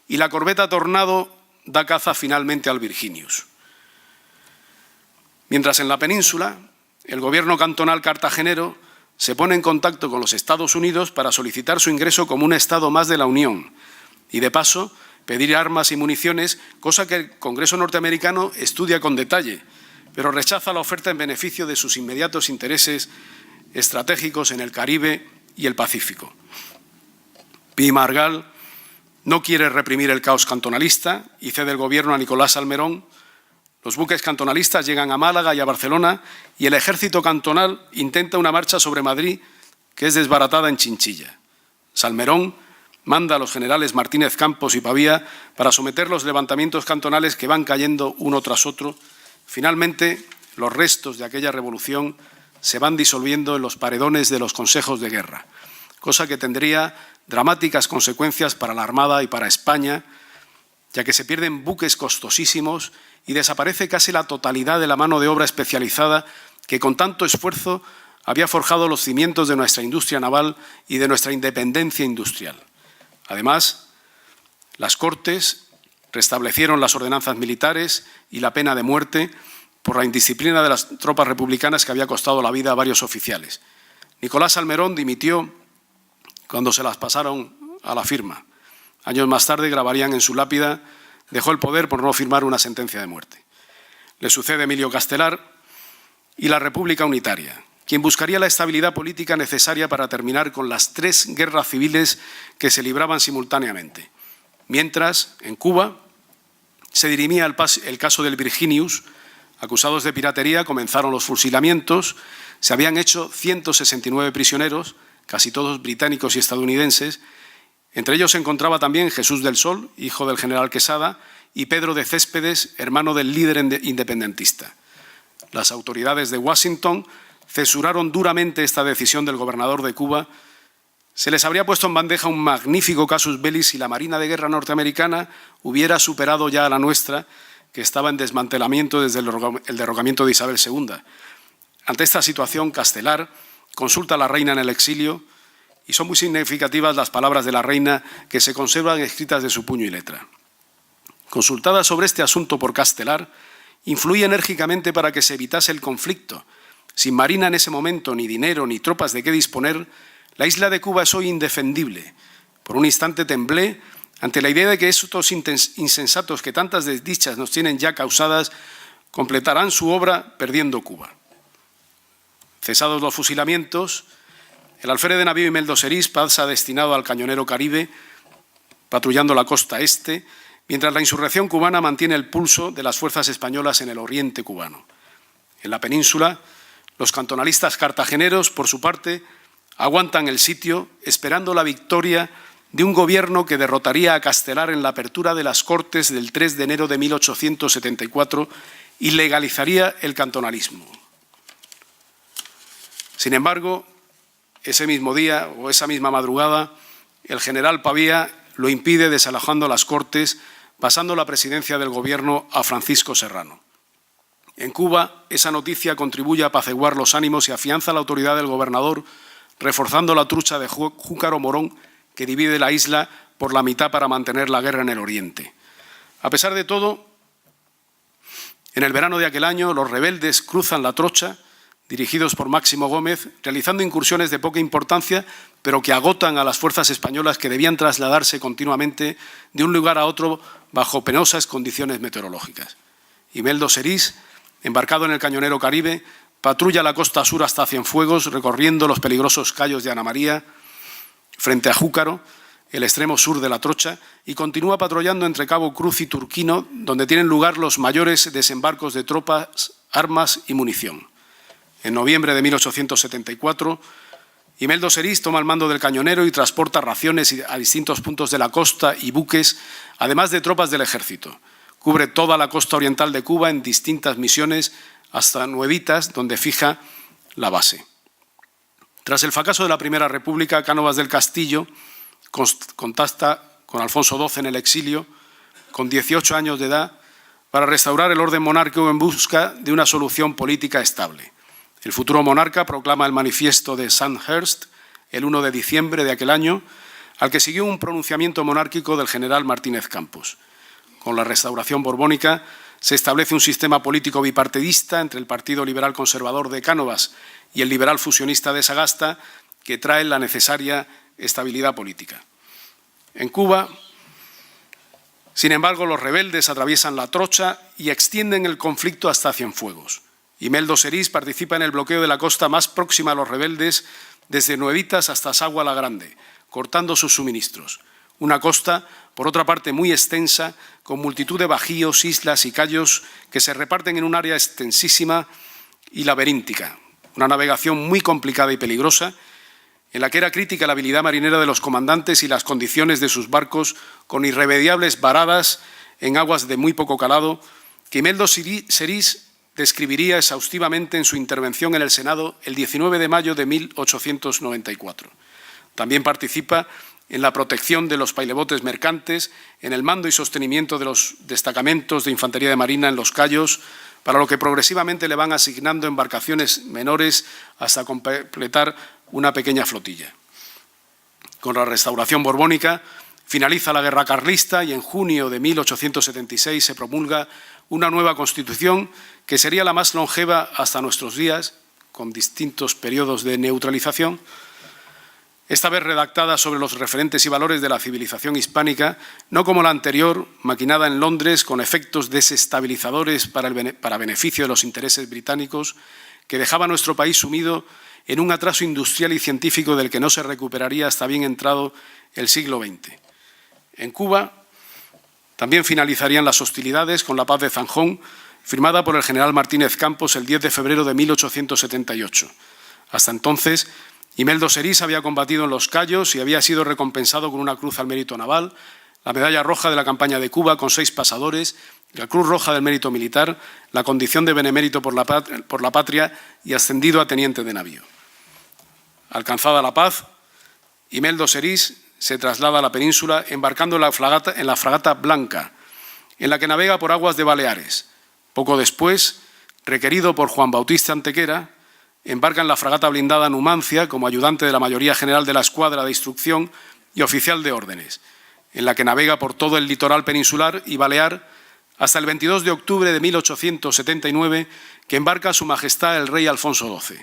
y la corbeta Tornado da caza finalmente al Virginius. Mientras en la península, el gobierno cantonal cartagenero se pone en contacto con los Estados Unidos para solicitar su ingreso como un Estado más de la Unión y, de paso, pedir armas y municiones, cosa que el Congreso norteamericano estudia con detalle, pero rechaza la oferta en beneficio de sus inmediatos intereses estratégicos en el Caribe y el Pacífico. Pi y Margall no quiere reprimir el caos cantonalista y cede el gobierno a Nicolás Salmerón. Los buques cantonalistas llegan a Málaga y a Barcelona y el ejército cantonal intenta una marcha sobre Madrid que es desbaratada en Chinchilla. Salmerón manda a los generales Martínez Campos y Pavía para someter los levantamientos cantonales que van cayendo uno tras otro. Finalmente, los restos de aquella revolución se van disolviendo en los paredones de los consejos de guerra, cosa que tendría dramáticas consecuencias para la Armada y para España, ya que se pierden buques costosísimos y desaparece casi la totalidad de la mano de obra especializada que con tanto esfuerzo había forjado los cimientos de nuestra industria naval y de nuestra independencia industrial. Además, las Cortes restablecieron las ordenanzas militares y la pena de muerte por la indisciplina de las tropas republicanas que había costado la vida a varios oficiales. Nicolás Salmerón dimitió cuando se las pasaron a la firma. Años más tarde grabarían en su lápida: dejó el poder por no firmar una sentencia de muerte. Le sucede Emilio Castelar y la República Unitaria, quien buscaría la estabilidad política necesaria para terminar con las 3 guerras civiles que se libraban simultáneamente. Mientras, en Cuba, se dirimía el caso del Virginius. Acusados de piratería, comenzaron los fusilamientos. Se habían hecho 169 prisioneros, casi todos británicos y estadounidenses. Entre ellos se encontraba también Jesús del Sol, hijo del general Quesada, y Pedro de Céspedes, hermano del líder independentista. Las autoridades de Washington censuraron duramente esta decisión del gobernador de Cuba. Se les habría puesto en bandeja un magnífico casus belli si la Marina de Guerra norteamericana hubiera superado ya a la nuestra, que estaba en desmantelamiento desde el derrocamiento de Isabel II. Ante esta situación, Castelar consulta a la reina en el exilio y son muy significativas las palabras de la reina que se conservan escritas de su puño y letra. Consultada sobre este asunto por Castelar, influye enérgicamente para que se evitase el conflicto. Sin marina en ese momento, ni dinero, ni tropas de qué disponer, la isla de Cuba es hoy indefendible. Por un instante temblé ante la idea de que estos insensatos que tantas desdichas nos tienen ya causadas completarán su obra perdiendo Cuba. Cesados los fusilamientos, el alférez de navío Imeldo Serís pasa destinado al cañonero Caribe, patrullando la costa este, mientras la insurrección cubana mantiene el pulso de las fuerzas españolas en el oriente cubano. En la península, los cantonalistas cartageneros, por su parte, aguantan el sitio esperando la victoria de un gobierno que derrotaría a Castelar en la apertura de las Cortes del 3 de enero de 1874 y legalizaría el cantonalismo. Sin embargo, ese mismo día o esa misma madrugada, el general Pavía lo impide desalojando las Cortes, pasando la presidencia del gobierno a Francisco Serrano. En Cuba, esa noticia contribuye a apaciguar los ánimos y afianza la autoridad del gobernador, reforzando la trucha de Júcaro-Morón que divide la isla por la mitad para mantener la guerra en el oriente. A pesar de todo, en el verano de aquel año, los rebeldes cruzan la trocha, dirigidos por Máximo Gómez, realizando incursiones de poca importancia, pero que agotan a las fuerzas españolas que debían trasladarse continuamente de un lugar a otro bajo penosas condiciones meteorológicas. Imeldo Serís, embarcado en el cañonero Caribe, patrulla la costa sur hasta Cienfuegos, recorriendo los peligrosos cayos de Ana María, frente a Júcaro, el extremo sur de la trocha, y continúa patrullando entre Cabo Cruz y Turquino, donde tienen lugar los mayores desembarcos de tropas, armas y munición. En noviembre de 1874, Imeldo Serís toma el mando del cañonero y transporta raciones a distintos puntos de la costa y buques, además de tropas del ejército. Cubre toda la costa oriental de Cuba en distintas misiones, hasta Nuevitas, donde fija la base. Tras el fracaso de la Primera República, Cánovas del Castillo contacta con Alfonso XII en el exilio, con 18 años de edad, para restaurar el orden monárquico en busca de una solución política estable. El futuro monarca proclama el manifiesto de Sandhurst el 1 de diciembre de aquel año, al que siguió un pronunciamiento monárquico del general Martínez Campos. Con la restauración borbónica se establece un sistema político bipartidista entre el Partido Liberal Conservador de Cánovas y el liberal fusionista de Sagasta, que trae la necesaria estabilidad política. En Cuba, sin embargo, los rebeldes atraviesan la trocha y extienden el conflicto hasta Cienfuegos. Imeldo Serís participa en el bloqueo de la costa más próxima a los rebeldes desde Nuevitas hasta Sagua la Grande, cortando sus suministros. Una costa, por otra parte, muy extensa, con multitud de bajíos, islas y cayos que se reparten en un área extensísima y laberíntica. Una navegación muy complicada y peligrosa, en la que era crítica la habilidad marinera de los comandantes y las condiciones de sus barcos, con irremediables varadas en aguas de muy poco calado, que Imeldo Serís describiría exhaustivamente en su intervención en el Senado el 19 de mayo de 1894. También participa en la protección de los pailebotes mercantes, en el mando y sostenimiento de los destacamentos de infantería de marina en los cayos, para lo que progresivamente le van asignando embarcaciones menores hasta completar una pequeña flotilla. Con la restauración borbónica finaliza la guerra carlista y en junio de 1876 se promulga una nueva Constitución que sería la más longeva hasta nuestros días, con distintos periodos de neutralización, esta vez redactada sobre los referentes y valores de la civilización hispánica, no como la anterior, maquinada en Londres con efectos desestabilizadores para beneficio de los intereses británicos, que dejaba a nuestro país sumido en un atraso industrial y científico del que no se recuperaría hasta bien entrado el siglo XX. En Cuba también finalizarían las hostilidades con la Paz de Zanjón, firmada por el general Martínez Campos el 10 de febrero de 1878. Hasta entonces, Imeldo Serís había combatido en los Cayos y había sido recompensado con una Cruz al Mérito Naval, la Medalla Roja de la Campaña de Cuba con 6 pasadores, la Cruz Roja del Mérito Militar, la condición de benemérito por la patria y ascendido a teniente de navío. Alcanzada la paz, Imeldo Serís se traslada a la península embarcando en la fragata Blanca, en la que navega por aguas de Baleares. Poco después, requerido por Juan Bautista Antequera, embarca en la fragata blindada Numancia como ayudante de la mayoría general de la escuadra de instrucción y oficial de órdenes, en la que navega por todo el litoral peninsular y balear hasta el 22 de octubre de 1879, que embarca Su Majestad el Rey Alfonso XII.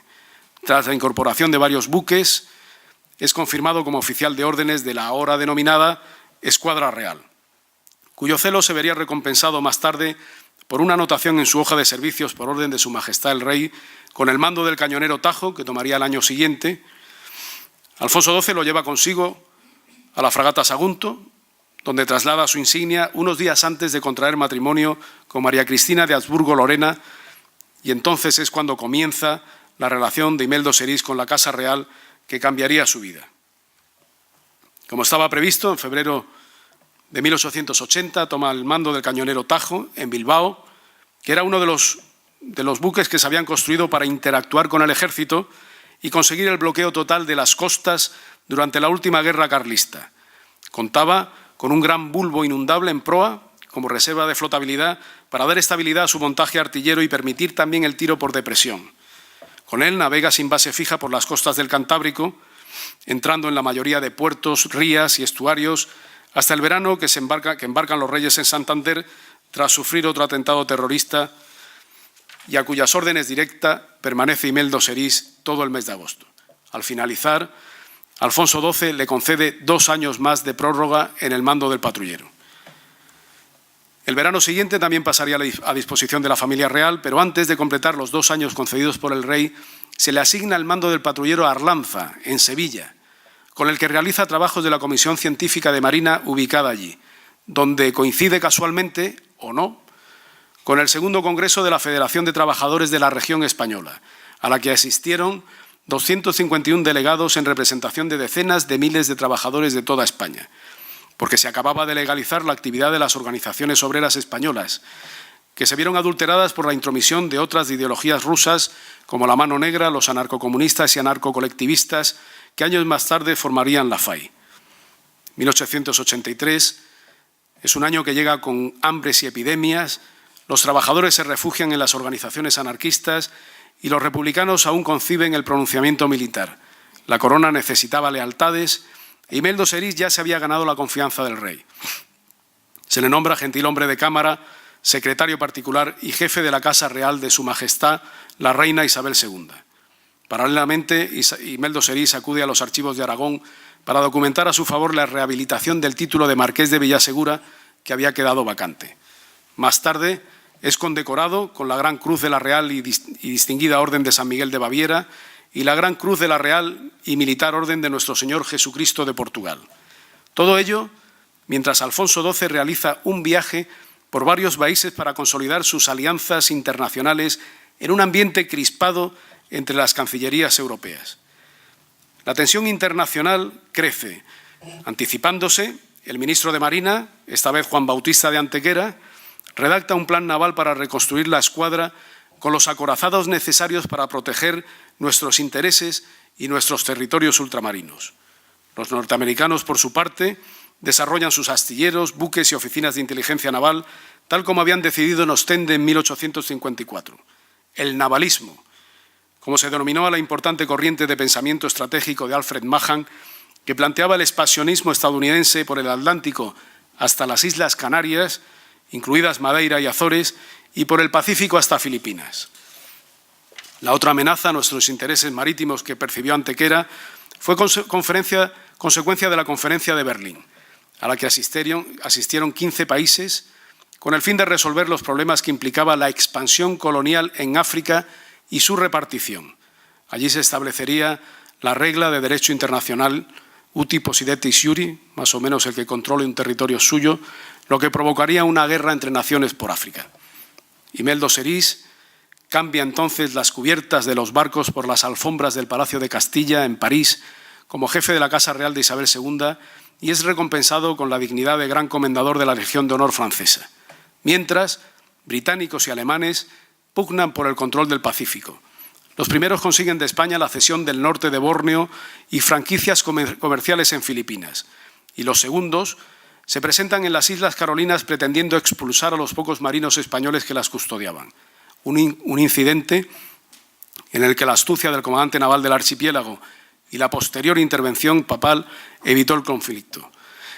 Tras la incorporación de varios buques, es confirmado como oficial de órdenes de la ahora denominada Escuadra Real, cuyo celo se vería recompensado más tarde por una anotación en su hoja de servicios por orden de Su Majestad el Rey, con el mando del cañonero Tajo, que tomaría el año siguiente. Alfonso XII lo lleva consigo a la fragata Sagunto, donde traslada su insignia unos días antes de contraer matrimonio con María Cristina de Habsburgo-Lorena, y entonces es cuando comienza la relación de Imeldo Serís con la Casa Real, que cambiaría su vida. Como estaba previsto, en febrero de 1880 toma el mando del cañonero Tajo en Bilbao, que era uno de los buques que se habían construido para interactuar con el ejército y conseguir el bloqueo total de las costas durante la última guerra carlista. Contaba con un gran bulbo inundable en proa como reserva de flotabilidad para dar estabilidad a su montaje artillero y permitir también el tiro por depresión. Con él navega sin base fija por las costas del Cantábrico, entrando en la mayoría de puertos, rías y estuarios, hasta el verano que embarcan los Reyes en Santander tras sufrir otro atentado terrorista y a cuyas órdenes directas permanece Imeldo Serís todo el mes de agosto. Al finalizar, Alfonso XII le concede 2 años más de prórroga en el mando del patrullero. El verano siguiente también pasaría a disposición de la familia real, pero antes de completar los 2 años concedidos por el rey, se le asigna el mando del patrullero a Arlanza, en Sevilla, con el que realiza trabajos de la Comisión Científica de Marina ubicada allí, donde coincide casualmente, o no, con el segundo Congreso de la Federación de Trabajadores de la Región Española, a la que asistieron 251 delegados en representación de decenas de miles de trabajadores de toda España, porque se acababa de legalizar la actividad de las organizaciones obreras españolas, que se vieron adulteradas por la intromisión de otras ideologías rusas como la Mano Negra, los anarcocomunistas y anarcocolectivistas, que años más tarde formarían la FAI. 1883 es un año que llega con hambres y epidemias, los trabajadores se refugian en las organizaciones anarquistas y los republicanos aún conciben el pronunciamiento militar. La corona necesitaba lealtades e Imeldo Serís ya se había ganado la confianza del rey. Se le nombra gentilhombre de cámara, secretario particular y jefe de la Casa Real de Su Majestad, la reina Isabel II. Paralelamente, Imeldo Serís acude a los archivos de Aragón para documentar a su favor la rehabilitación del título de Marqués de Villasegura, que había quedado vacante. Más tarde, Es condecorado con la Gran Cruz de la Real y Distinguida Orden de San Miguel de Baviera y la Gran Cruz de la Real y Militar Orden de Nuestro Señor Jesucristo de Portugal. Todo ello mientras Alfonso XII realiza un viaje por varios países para consolidar sus alianzas internacionales en un ambiente crispado entre las cancillerías europeas. La tensión internacional crece. Anticipándose, el ministro de Marina, esta vez Juan Bautista de Antequera, redacta un plan naval para reconstruir la escuadra con los acorazados necesarios para proteger nuestros intereses y nuestros territorios ultramarinos. Los norteamericanos, por su parte, desarrollan sus astilleros, buques y oficinas de inteligencia naval, tal como habían decidido en Ostende en 1854. El navalismo, como se denominó a la importante corriente de pensamiento estratégico de Alfred Mahan, que planteaba el expansionismo estadounidense por el Atlántico hasta las Islas Canarias, incluidas Madeira y Azores, y por el Pacífico hasta Filipinas. La otra amenaza a nuestros intereses marítimos que percibió Antequera fue consecuencia de la Conferencia de Berlín, a la que asistieron 15 países, con el fin de resolver los problemas que implicaba la expansión colonial en África y su repartición. Allí se establecería la regla de derecho internacional uti possidetis iuri, más o menos el que controle un territorio suyo, lo que provocaría una guerra entre naciones por África. Imeldo Serís cambia entonces las cubiertas de los barcos por las alfombras del Palacio de Castilla en París como jefe de la Casa Real de Isabel II y es recompensado con la dignidad de Gran Comendador de la Legión de Honor francesa. Mientras, británicos y alemanes pugnan por el control del Pacífico. Los primeros consiguen de España la cesión del norte de Borneo y franquicias comerciales en Filipinas. Y los segundos se presentan en las Islas Carolinas pretendiendo expulsar a los pocos marinos españoles que las custodiaban. Un incidente en el que la astucia del comandante naval del archipiélago y la posterior intervención papal evitó el conflicto.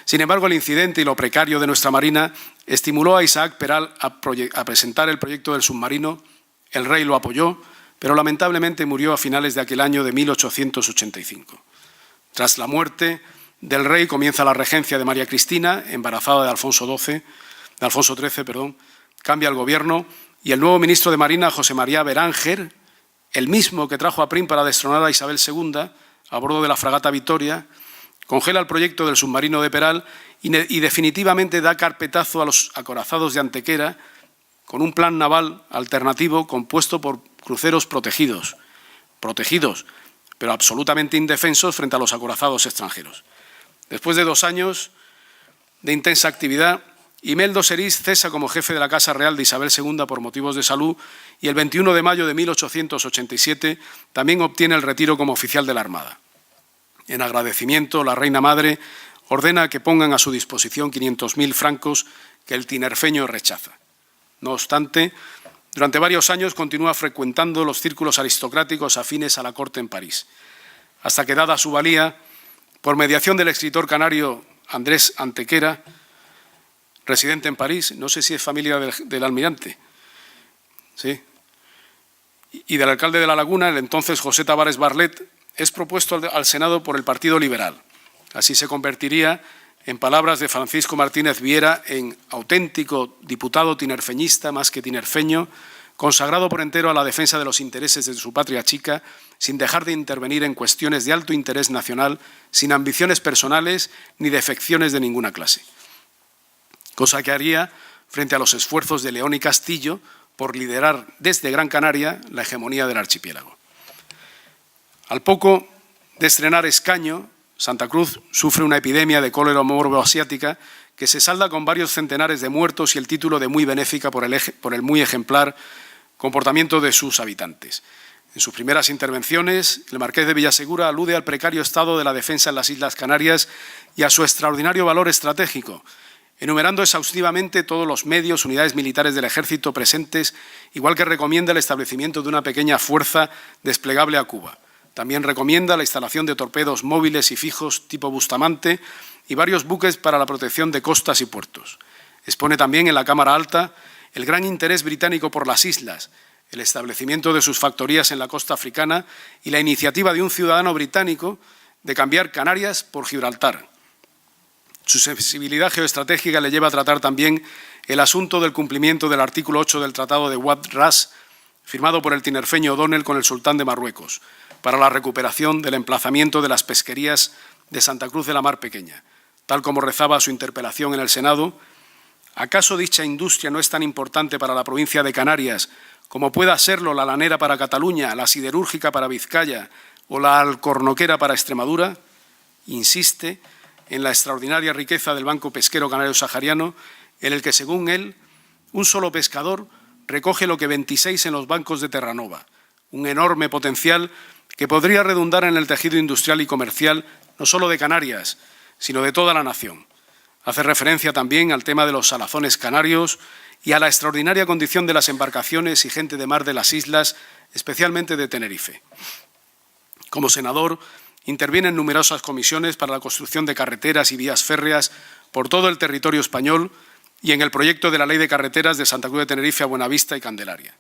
Sin embargo, el incidente y lo precario de nuestra Marina estimuló a Isaac Peral a presentar el proyecto del submarino. El rey lo apoyó, pero lamentablemente murió a finales de aquel año de 1885. Tras la muerte del rey comienza la regencia de María Cristina, embarazada de Alfonso XIII, cambia el gobierno y el nuevo ministro de Marina, José María Beranger, el mismo que trajo a Prim para destronar a Isabel II a bordo de la fragata Vitoria, congela el proyecto del submarino de Peral y definitivamente da carpetazo a los acorazados de Antequera con un plan naval alternativo compuesto por cruceros protegidos, pero absolutamente indefensos frente a los acorazados extranjeros. Después de 2 años de intensa actividad, Imeldo Serís cesa como jefe de la Casa Real de Isabel II por motivos de salud y el 21 de mayo de 1887 también obtiene el retiro como oficial de la Armada. En agradecimiento, la Reina Madre ordena que pongan a su disposición 500.000 francos que el tinerfeño rechaza. No obstante, durante varios años continúa frecuentando los círculos aristocráticos afines a la corte en París, hasta que, dada su valía, por mediación del escritor canario Andrés Antequera, residente en París, no sé si es familia del almirante, ¿sí?, y del alcalde de La Laguna, el entonces José Tavares Barlet, es propuesto al Senado por el Partido Liberal. Así se convertiría, en palabras de Francisco Martínez Viera, en auténtico diputado tinerfeñista más que tinerfeño, consagrado por entero a la defensa de los intereses de su patria chica, sin dejar de intervenir en cuestiones de alto interés nacional, sin ambiciones personales ni defecciones de ninguna clase. Cosa que haría frente a los esfuerzos de León y Castillo por liderar desde Gran Canaria la hegemonía del archipiélago. Al poco de estrenar escaño, Santa Cruz sufre una epidemia de cólera morbo-asiática que se salda con varios centenares de muertos y el título de muy benéfica por el muy ejemplar comportamiento de sus habitantes. En sus primeras intervenciones, el marqués de Villasegura alude al precario estado de la defensa en las Islas Canarias y a su extraordinario valor estratégico, enumerando exhaustivamente todos los medios, unidades militares del ejército presentes, igual que recomienda el establecimiento de una pequeña fuerza desplegable a Cuba. También recomienda la instalación de torpedos móviles y fijos tipo Bustamante y varios buques para la protección de costas y puertos. Expone también en la Cámara Alta el gran interés británico por las islas, el establecimiento de sus factorías en la costa africana y la iniciativa de un ciudadano británico de cambiar Canarias por Gibraltar. Su sensibilidad geoestratégica le lleva a tratar también el asunto del cumplimiento del artículo 8 del Tratado de Wad Ras, firmado por el tinerfeño O'Donnell con el sultán de Marruecos, para la recuperación del emplazamiento de las pesquerías de Santa Cruz de la Mar Pequeña. Tal como rezaba su interpelación en el Senado, ¿acaso dicha industria no es tan importante para la provincia de Canarias como pueda serlo la lanera para Cataluña, la siderúrgica para Vizcaya o la alcornoquera para Extremadura? Insiste en la extraordinaria riqueza del Banco Pesquero Canario Sahariano, en el que, según él, un solo pescador recoge lo que 26 en los bancos de Terranova, un enorme potencial que podría redundar en el tejido industrial y comercial no solo de Canarias, sino de toda la nación. Hace referencia también al tema de los salazones canarios y a la extraordinaria condición de las embarcaciones y gente de mar de las islas, especialmente de Tenerife. Como senador, interviene en numerosas comisiones para la construcción de carreteras y vías férreas por todo el territorio español y en el proyecto de la Ley de Carreteras de Santa Cruz de Tenerife a Buenavista y Candelaria.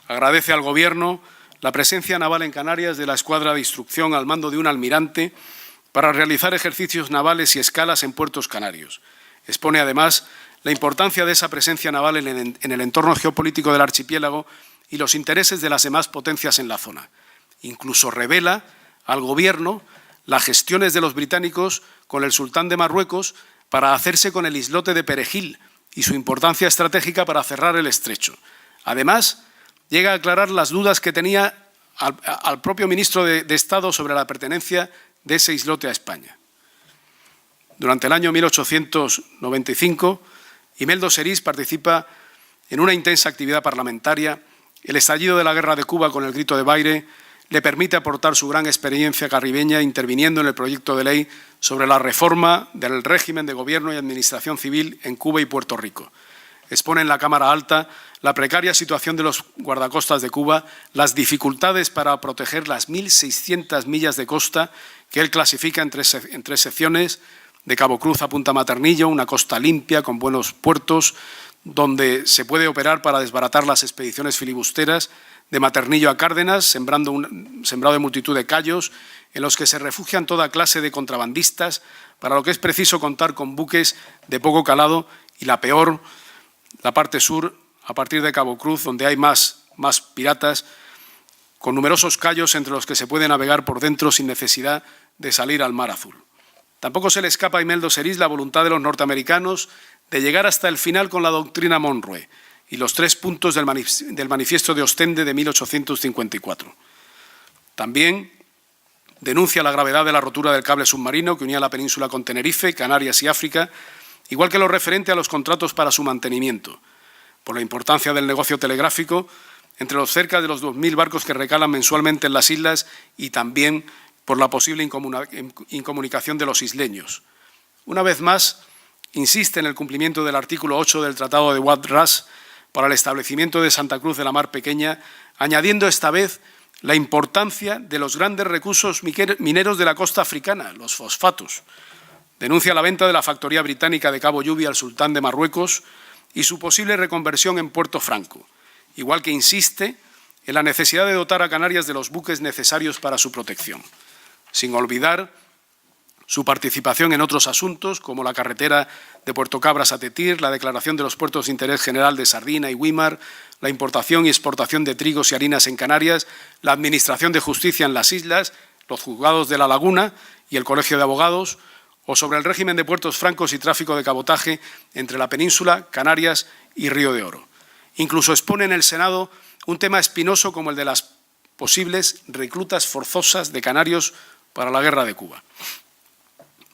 Agradece al Gobierno la presencia naval en Canarias de la escuadra de instrucción al mando de un almirante para realizar ejercicios navales y escalas en puertos canarios. Expone, además, la importancia de esa presencia naval en el entorno geopolítico del archipiélago y los intereses de las demás potencias en la zona. Incluso revela al Gobierno las gestiones de los británicos con el sultán de Marruecos para hacerse con el islote de Perejil y su importancia estratégica para cerrar el estrecho. Además, llega a aclarar las dudas que tenía al propio ministro de Estado sobre la pertenencia de ese islote a España. Durante el año 1895, Imeldo Serís participa en una intensa actividad parlamentaria. El estallido de la Guerra de Cuba con el Grito de Baire le permite aportar su gran experiencia caribeña interviniendo en el proyecto de ley sobre la reforma del régimen de gobierno y administración civil en Cuba y Puerto Rico. Expone en la Cámara Alta la precaria situación de los guardacostas de Cuba, las dificultades para proteger las 1.600 millas de costa que él clasifica en tres secciones, de Cabo Cruz a Punta Maternillo, una costa limpia con buenos puertos, donde se puede operar para desbaratar las expediciones filibusteras, de Maternillo a Cárdenas, sembrado de multitud de cayos, en los que se refugian toda clase de contrabandistas, para lo que es preciso contar con buques de poco calado y la peor, la parte sur, a partir de Cabo Cruz, donde hay más piratas, con numerosos cayos entre los que se puede navegar por dentro sin necesidad de salir al Mar Azul. Tampoco se le escapa a Imeldo Serís la voluntad de los norteamericanos de llegar hasta el final con la doctrina Monroe y los 3 puntos del Manifiesto de Ostende de 1854. También denuncia la gravedad de la rotura del cable submarino que unía la península con Tenerife, Canarias y África, igual que lo referente a los contratos para su mantenimiento, por la importancia del negocio telegráfico entre los cerca de los 2.000 barcos que recalan mensualmente en las islas y también por la posible incomunicación de los isleños. Una vez más, insiste en el cumplimiento del artículo 8 del Tratado de Wad Ras para el establecimiento de Santa Cruz de la Mar Pequeña, añadiendo esta vez la importancia de los grandes recursos mineros de la costa africana, los fosfatos. Denuncia la venta de la factoría británica de Cabo Lluvia al sultán de Marruecos y su posible reconversión en Puerto Franco, igual que insiste en la necesidad de dotar a Canarias de los buques necesarios para su protección, sin olvidar su participación en otros asuntos, como la carretera de Puerto Cabras a Tetir, la declaración de los puertos de interés general de Sardina y Güímar, la importación y exportación de trigos y harinas en Canarias, la administración de justicia en las islas, los juzgados de La Laguna y el Colegio de Abogados, o sobre el régimen de puertos francos y tráfico de cabotaje entre la península, Canarias y Río de Oro. Incluso expone en el Senado un tema espinoso como el de las posibles reclutas forzosas de canarios para la Guerra de Cuba.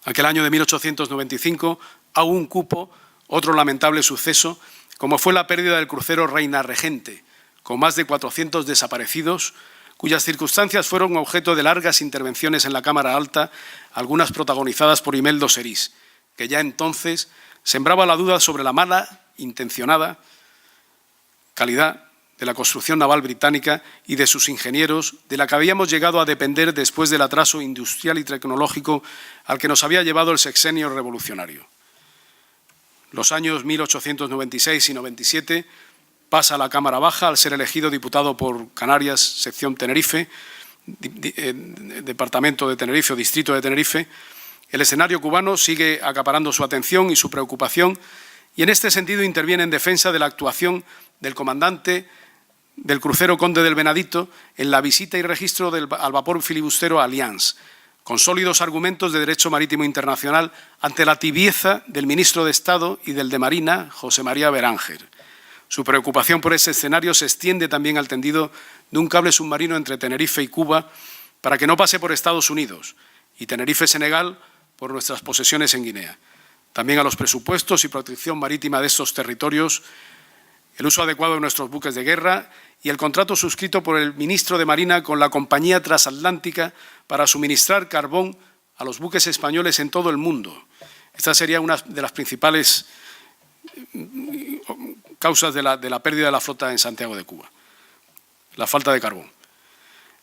Aquel año de 1895 hubo un cupo, otro lamentable suceso, como fue la pérdida del crucero Reina Regente, con más de 400 desaparecidos, cuyas circunstancias fueron objeto de largas intervenciones en la Cámara Alta, algunas protagonizadas por Imeldo Serís, que ya entonces sembraba la duda sobre la mala intencionada calidad de la construcción naval británica y de sus ingenieros, de la que habíamos llegado a depender después del atraso industrial y tecnológico al que nos había llevado el sexenio revolucionario. Los años 1896 y 97 pasa a la Cámara Baja al ser elegido diputado por Canarias, sección Tenerife, departamento de Tenerife o distrito de Tenerife, El escenario cubano sigue acaparando su atención y su preocupación, y en este sentido interviene en defensa de la actuación del comandante del crucero Conde del Venadito en la visita y registro al vapor filibustero Allianz, con sólidos argumentos de derecho marítimo internacional ante la tibieza del ministro de Estado y del de Marina, José María Beránger. Su preocupación por ese escenario se extiende también al tendido de un cable submarino entre Tenerife y Cuba para que no pase por Estados Unidos y Tenerife-Senegal por nuestras posesiones en Guinea. También a los presupuestos y protección marítima de estos territorios, el uso adecuado de nuestros buques de guerra y el contrato suscrito por el ministro de Marina con la Compañía Transatlántica para suministrar carbón a los buques españoles en todo el mundo. Esta sería una de las principales causas de la pérdida de la flota en Santiago de Cuba, la falta de carbón.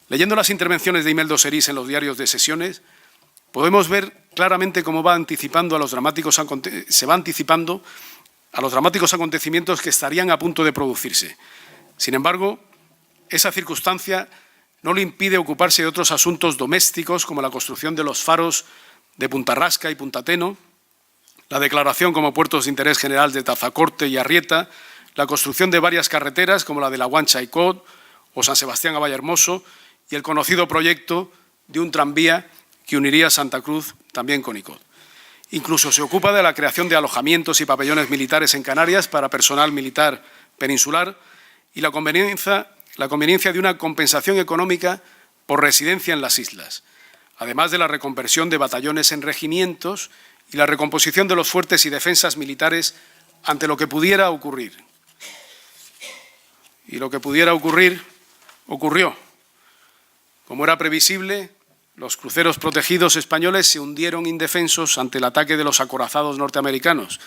Leyendo las intervenciones de Imeldo Serís en los diarios de sesiones, podemos ver claramente cómo se va anticipando a los dramáticos acontecimientos que estarían a punto de producirse. Sin embargo, esa circunstancia no le impide ocuparse de otros asuntos domésticos como la construcción de los faros de Punta Rasca y Punta Teno, la declaración como puertos de interés general de Tazacorte y Arrieta, la construcción de varias carreteras como la de La Guancha a Icod o San Sebastián a Vallehermoso y el conocido proyecto de un tranvía que uniría Santa Cruz también con Icod. Incluso se ocupa de la creación de alojamientos y pabellones militares en Canarias para personal militar peninsular y la conveniencia de una compensación económica por residencia en las islas, además de la reconversión de batallones en regimientos y la recomposición de los fuertes y defensas militares ante lo que pudiera ocurrir. Y lo que pudiera ocurrir, ocurrió. Como era previsible, los cruceros protegidos españoles se hundieron indefensos ante el ataque de los acorazados norteamericanos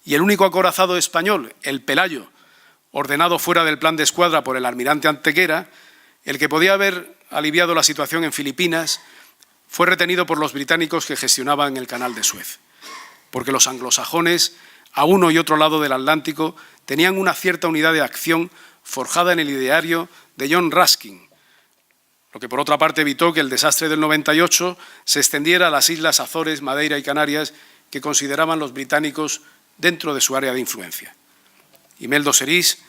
y el único acorazado español, el Pelayo, ordenado fuera del plan de escuadra por el almirante Antequera, el que podía haber aliviado la situación en Filipinas, fue retenido por los británicos que gestionaban el canal de Suez, porque los anglosajones, a uno y otro lado del Atlántico, tenían una cierta unidad de acción forjada en el ideario de John Ruskin, lo que por otra parte evitó que el desastre del 98 se extendiera a las islas Azores, Madeira y Canarias, que consideraban los británicos dentro de su área de influencia. Imeldo Serís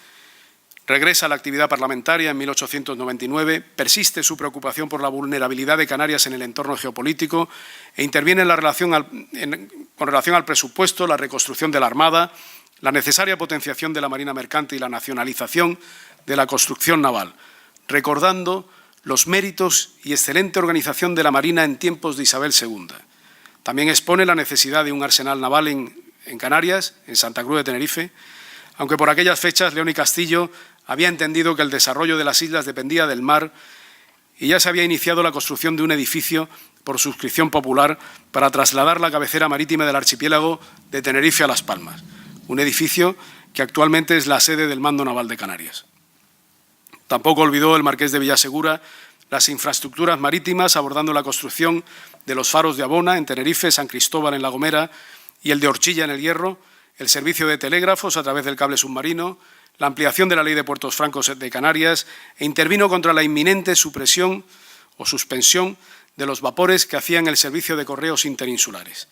regresa a la actividad parlamentaria en 1899, persiste su preocupación por la vulnerabilidad de Canarias en el entorno geopolítico e interviene con relación al presupuesto, la reconstrucción de la Armada, la necesaria potenciación de la Marina Mercante y la nacionalización de la construcción naval, recordando los méritos y excelente organización de la Marina en tiempos de Isabel II. También expone la necesidad de un arsenal naval en Canarias, en Santa Cruz de Tenerife, aunque por aquellas fechas León y Castillo había entendido que el desarrollo de las islas dependía del mar y ya se había iniciado la construcción de un edificio por suscripción popular para trasladar la cabecera marítima del archipiélago de Tenerife a Las Palmas, un edificio que actualmente es la sede del Mando Naval de Canarias. Tampoco olvidó el marqués de Villasegura las infraestructuras marítimas, abordando la construcción de los faros de Abona en Tenerife, San Cristóbal en La Gomera y el de Orchilla en El Hierro, el servicio de telégrafos a través del cable submarino, la ampliación de la Ley de Puertos Francos de Canarias e intervino contra la inminente supresión o suspensión de los vapores que hacían el servicio de correos interinsulares.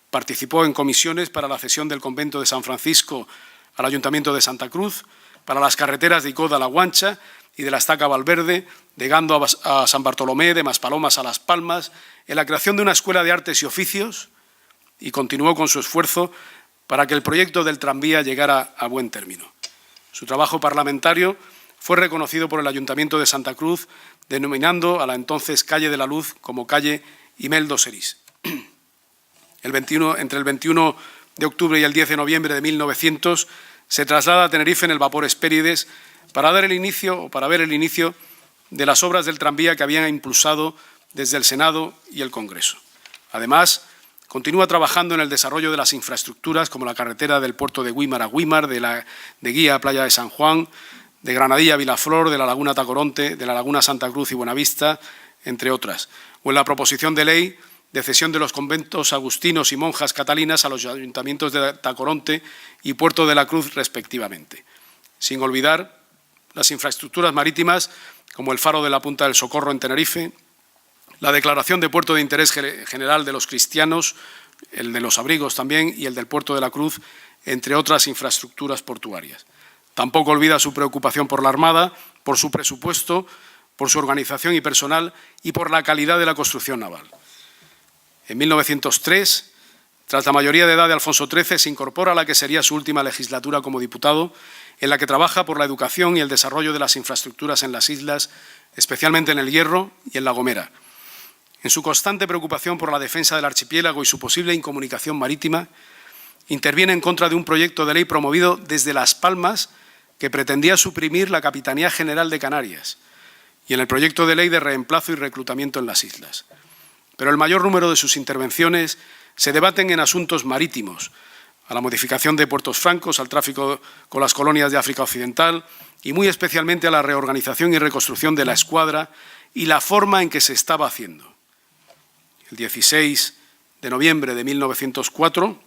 Participó en comisiones para la cesión del convento de San Francisco al Ayuntamiento de Santa Cruz, para las carreteras de Icod a La Guancha y de la Estaca a Valverde, de Gando a San Bartolomé, de Maspalomas a Las Palmas, en la creación de una escuela de artes y oficios, y continuó con su esfuerzo para que el proyecto del tranvía llegara a buen término. Su trabajo parlamentario fue reconocido por el Ayuntamiento de Santa Cruz, denominando a la entonces Calle de la Luz como calle Imeldo Serís. Entre el 21 de octubre y el 10 de noviembre de 1900 se traslada a Tenerife en el vapor Hespérides para ver el inicio de las obras del tranvía que habían impulsado desde el Senado y el Congreso. Además, continúa trabajando en el desarrollo de las infraestructuras como la carretera del puerto de Güímar a Güímar, de Guía a Playa de San Juan, de Granadilla a Vilaflor, de la Laguna Tacoronte, de la Laguna Santa Cruz y Buenavista, entre otras, o en la proposición de ley de cesión de los conventos agustinos y monjas catalinas a los ayuntamientos de Tacoronte y Puerto de la Cruz, respectivamente. Sin olvidar las infraestructuras marítimas como el faro de la Punta del Socorro en Tenerife, la declaración de puerto de interés general de los cristianos, el de los abrigos también y el del puerto de la Cruz, entre otras infraestructuras portuarias. Tampoco olvida su preocupación por la Armada, por su presupuesto, por su organización y personal y por la calidad de la construcción naval. En 1903, tras la mayoría de edad de Alfonso XIII, se incorpora a la que sería su última legislatura como diputado, en la que trabaja por la educación y el desarrollo de las infraestructuras en las islas, especialmente en El Hierro y en La Gomera. En su constante preocupación por la defensa del archipiélago y su posible incomunicación marítima, interviene en contra de un proyecto de ley promovido desde Las Palmas que pretendía suprimir la Capitanía General de Canarias y en el proyecto de ley de reemplazo y reclutamiento en las islas. Pero el mayor número de sus intervenciones se debaten en asuntos marítimos, a la modificación de puertos francos, al tráfico con las colonias de África Occidental y muy especialmente a la reorganización y reconstrucción de la escuadra y la forma en que se estaba haciendo. El 16 de noviembre de 1904,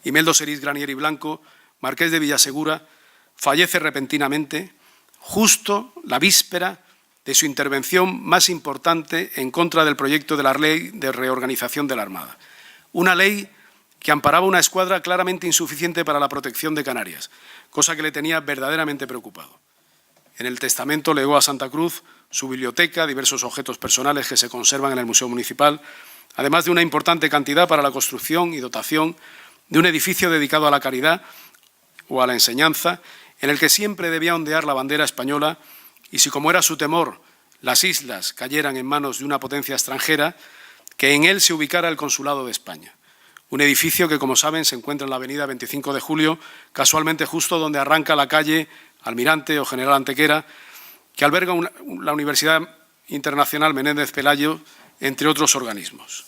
Imeldo Serís Granier y Blanco, marqués de Villasegura, fallece repentinamente, justo la víspera de su intervención más importante en contra del proyecto de la Ley de Reorganización de la Armada. Una ley que amparaba una escuadra claramente insuficiente para la protección de Canarias, cosa que le tenía verdaderamente preocupado. En el testamento legó a Santa Cruz su biblioteca, diversos objetos personales que se conservan en el Museo Municipal, además de una importante cantidad para la construcción y dotación de un edificio dedicado a la caridad o a la enseñanza, en el que siempre debía ondear la bandera española y si, como era su temor, las islas cayeran en manos de una potencia extranjera, que en él se ubicara el Consulado de España. Un edificio que, como saben, se encuentra en la avenida 25 de Julio, casualmente justo donde arranca la calle Almirante o General Antequera, que alberga la Universidad Internacional Menéndez Pelayo, entre otros organismos.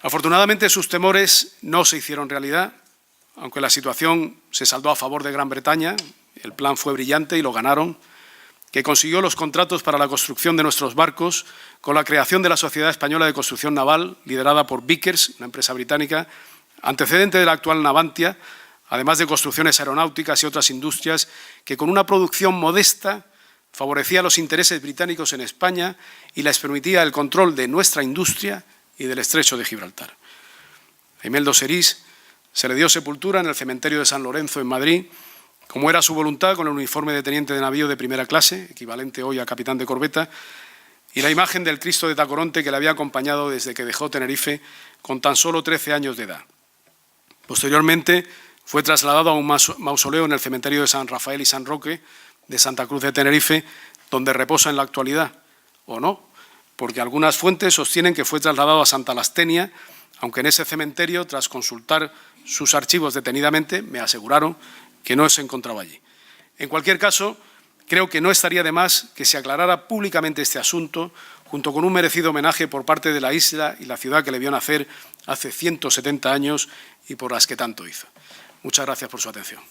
Afortunadamente, sus temores no se hicieron realidad, aunque la situación se saldó a favor de Gran Bretaña. El plan fue brillante y lo ganaron, que consiguió los contratos para la construcción de nuestros barcos con la creación de la Sociedad Española de Construcción Naval, liderada por Vickers, una empresa británica, antecedente de la actual Navantia, además de construcciones aeronáuticas y otras industrias que con una producción modesta favorecía los intereses británicos en España y les permitía el control de nuestra industria y del Estrecho de Gibraltar. A Imeldo Serís se le dio sepultura en el cementerio de San Lorenzo en Madrid, como era su voluntad, con el uniforme de teniente de navío de primera clase, equivalente hoy a capitán de corbeta, y la imagen del Cristo de Tacoronte que le había acompañado desde que dejó Tenerife con tan solo 13 años de edad. Posteriormente fue trasladado a un mausoleo en el cementerio de San Rafael y San Roque de Santa Cruz de Tenerife, donde reposa en la actualidad, o no, porque algunas fuentes sostienen que fue trasladado a Santa Lastenia, aunque en ese cementerio, tras consultar sus archivos detenidamente, me aseguraron que no se encontraba allí. En cualquier caso, creo que no estaría de más que se aclarara públicamente este asunto, junto con un merecido homenaje por parte de la isla y la ciudad que le vio nacer hace 170 años y por las que tanto hizo. Muchas gracias por su atención.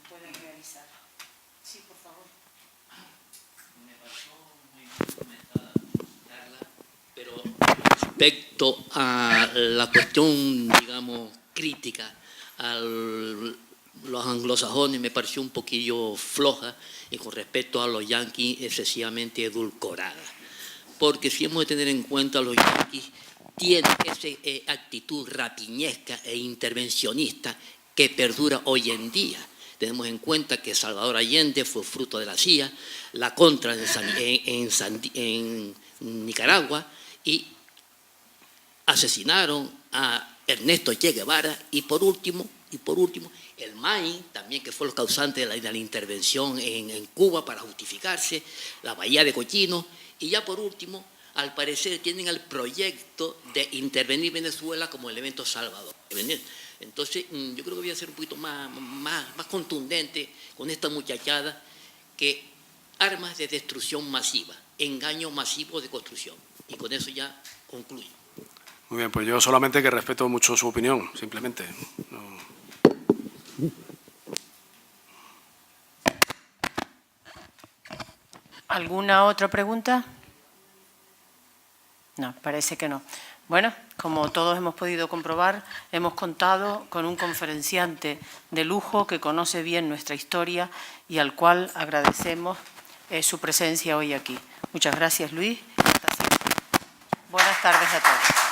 Pueden realizar. Sí, por favor. Me pareció muy comentada, Carla, pero respecto a la cuestión, digamos, crítica a los anglosajones, me pareció un poquillo floja y con respecto a los yanquis excesivamente edulcorada. Porque si hemos de tener en cuenta los yanquis, tienen esa actitud rapiñesca e intervencionista que perdura hoy en día. Tenemos en cuenta que Salvador Allende fue fruto de la CIA, la Contra en Nicaragua, y asesinaron a Ernesto Che Guevara, y por último, el MAIN, también, que fue el causante de la intervención en Cuba para justificarse, la Bahía de Cochinos, y ya por último, al parecer tienen el proyecto de intervenir Venezuela como elemento salvador. Entonces, yo creo que voy a ser un poquito más contundente con esta muchachada, que armas de destrucción masiva, engaño masivo de construcción. Y con eso ya concluyo. Muy bien, pues yo solamente que respeto mucho su opinión, simplemente. No. ¿Alguna otra pregunta? No, parece que no. Bueno, como todos hemos podido comprobar, hemos contado con un conferenciante de lujo que conoce bien nuestra historia y al cual agradecemos su presencia hoy aquí. Muchas gracias, Luis. Hasta siempre. Buenas tardes a todos.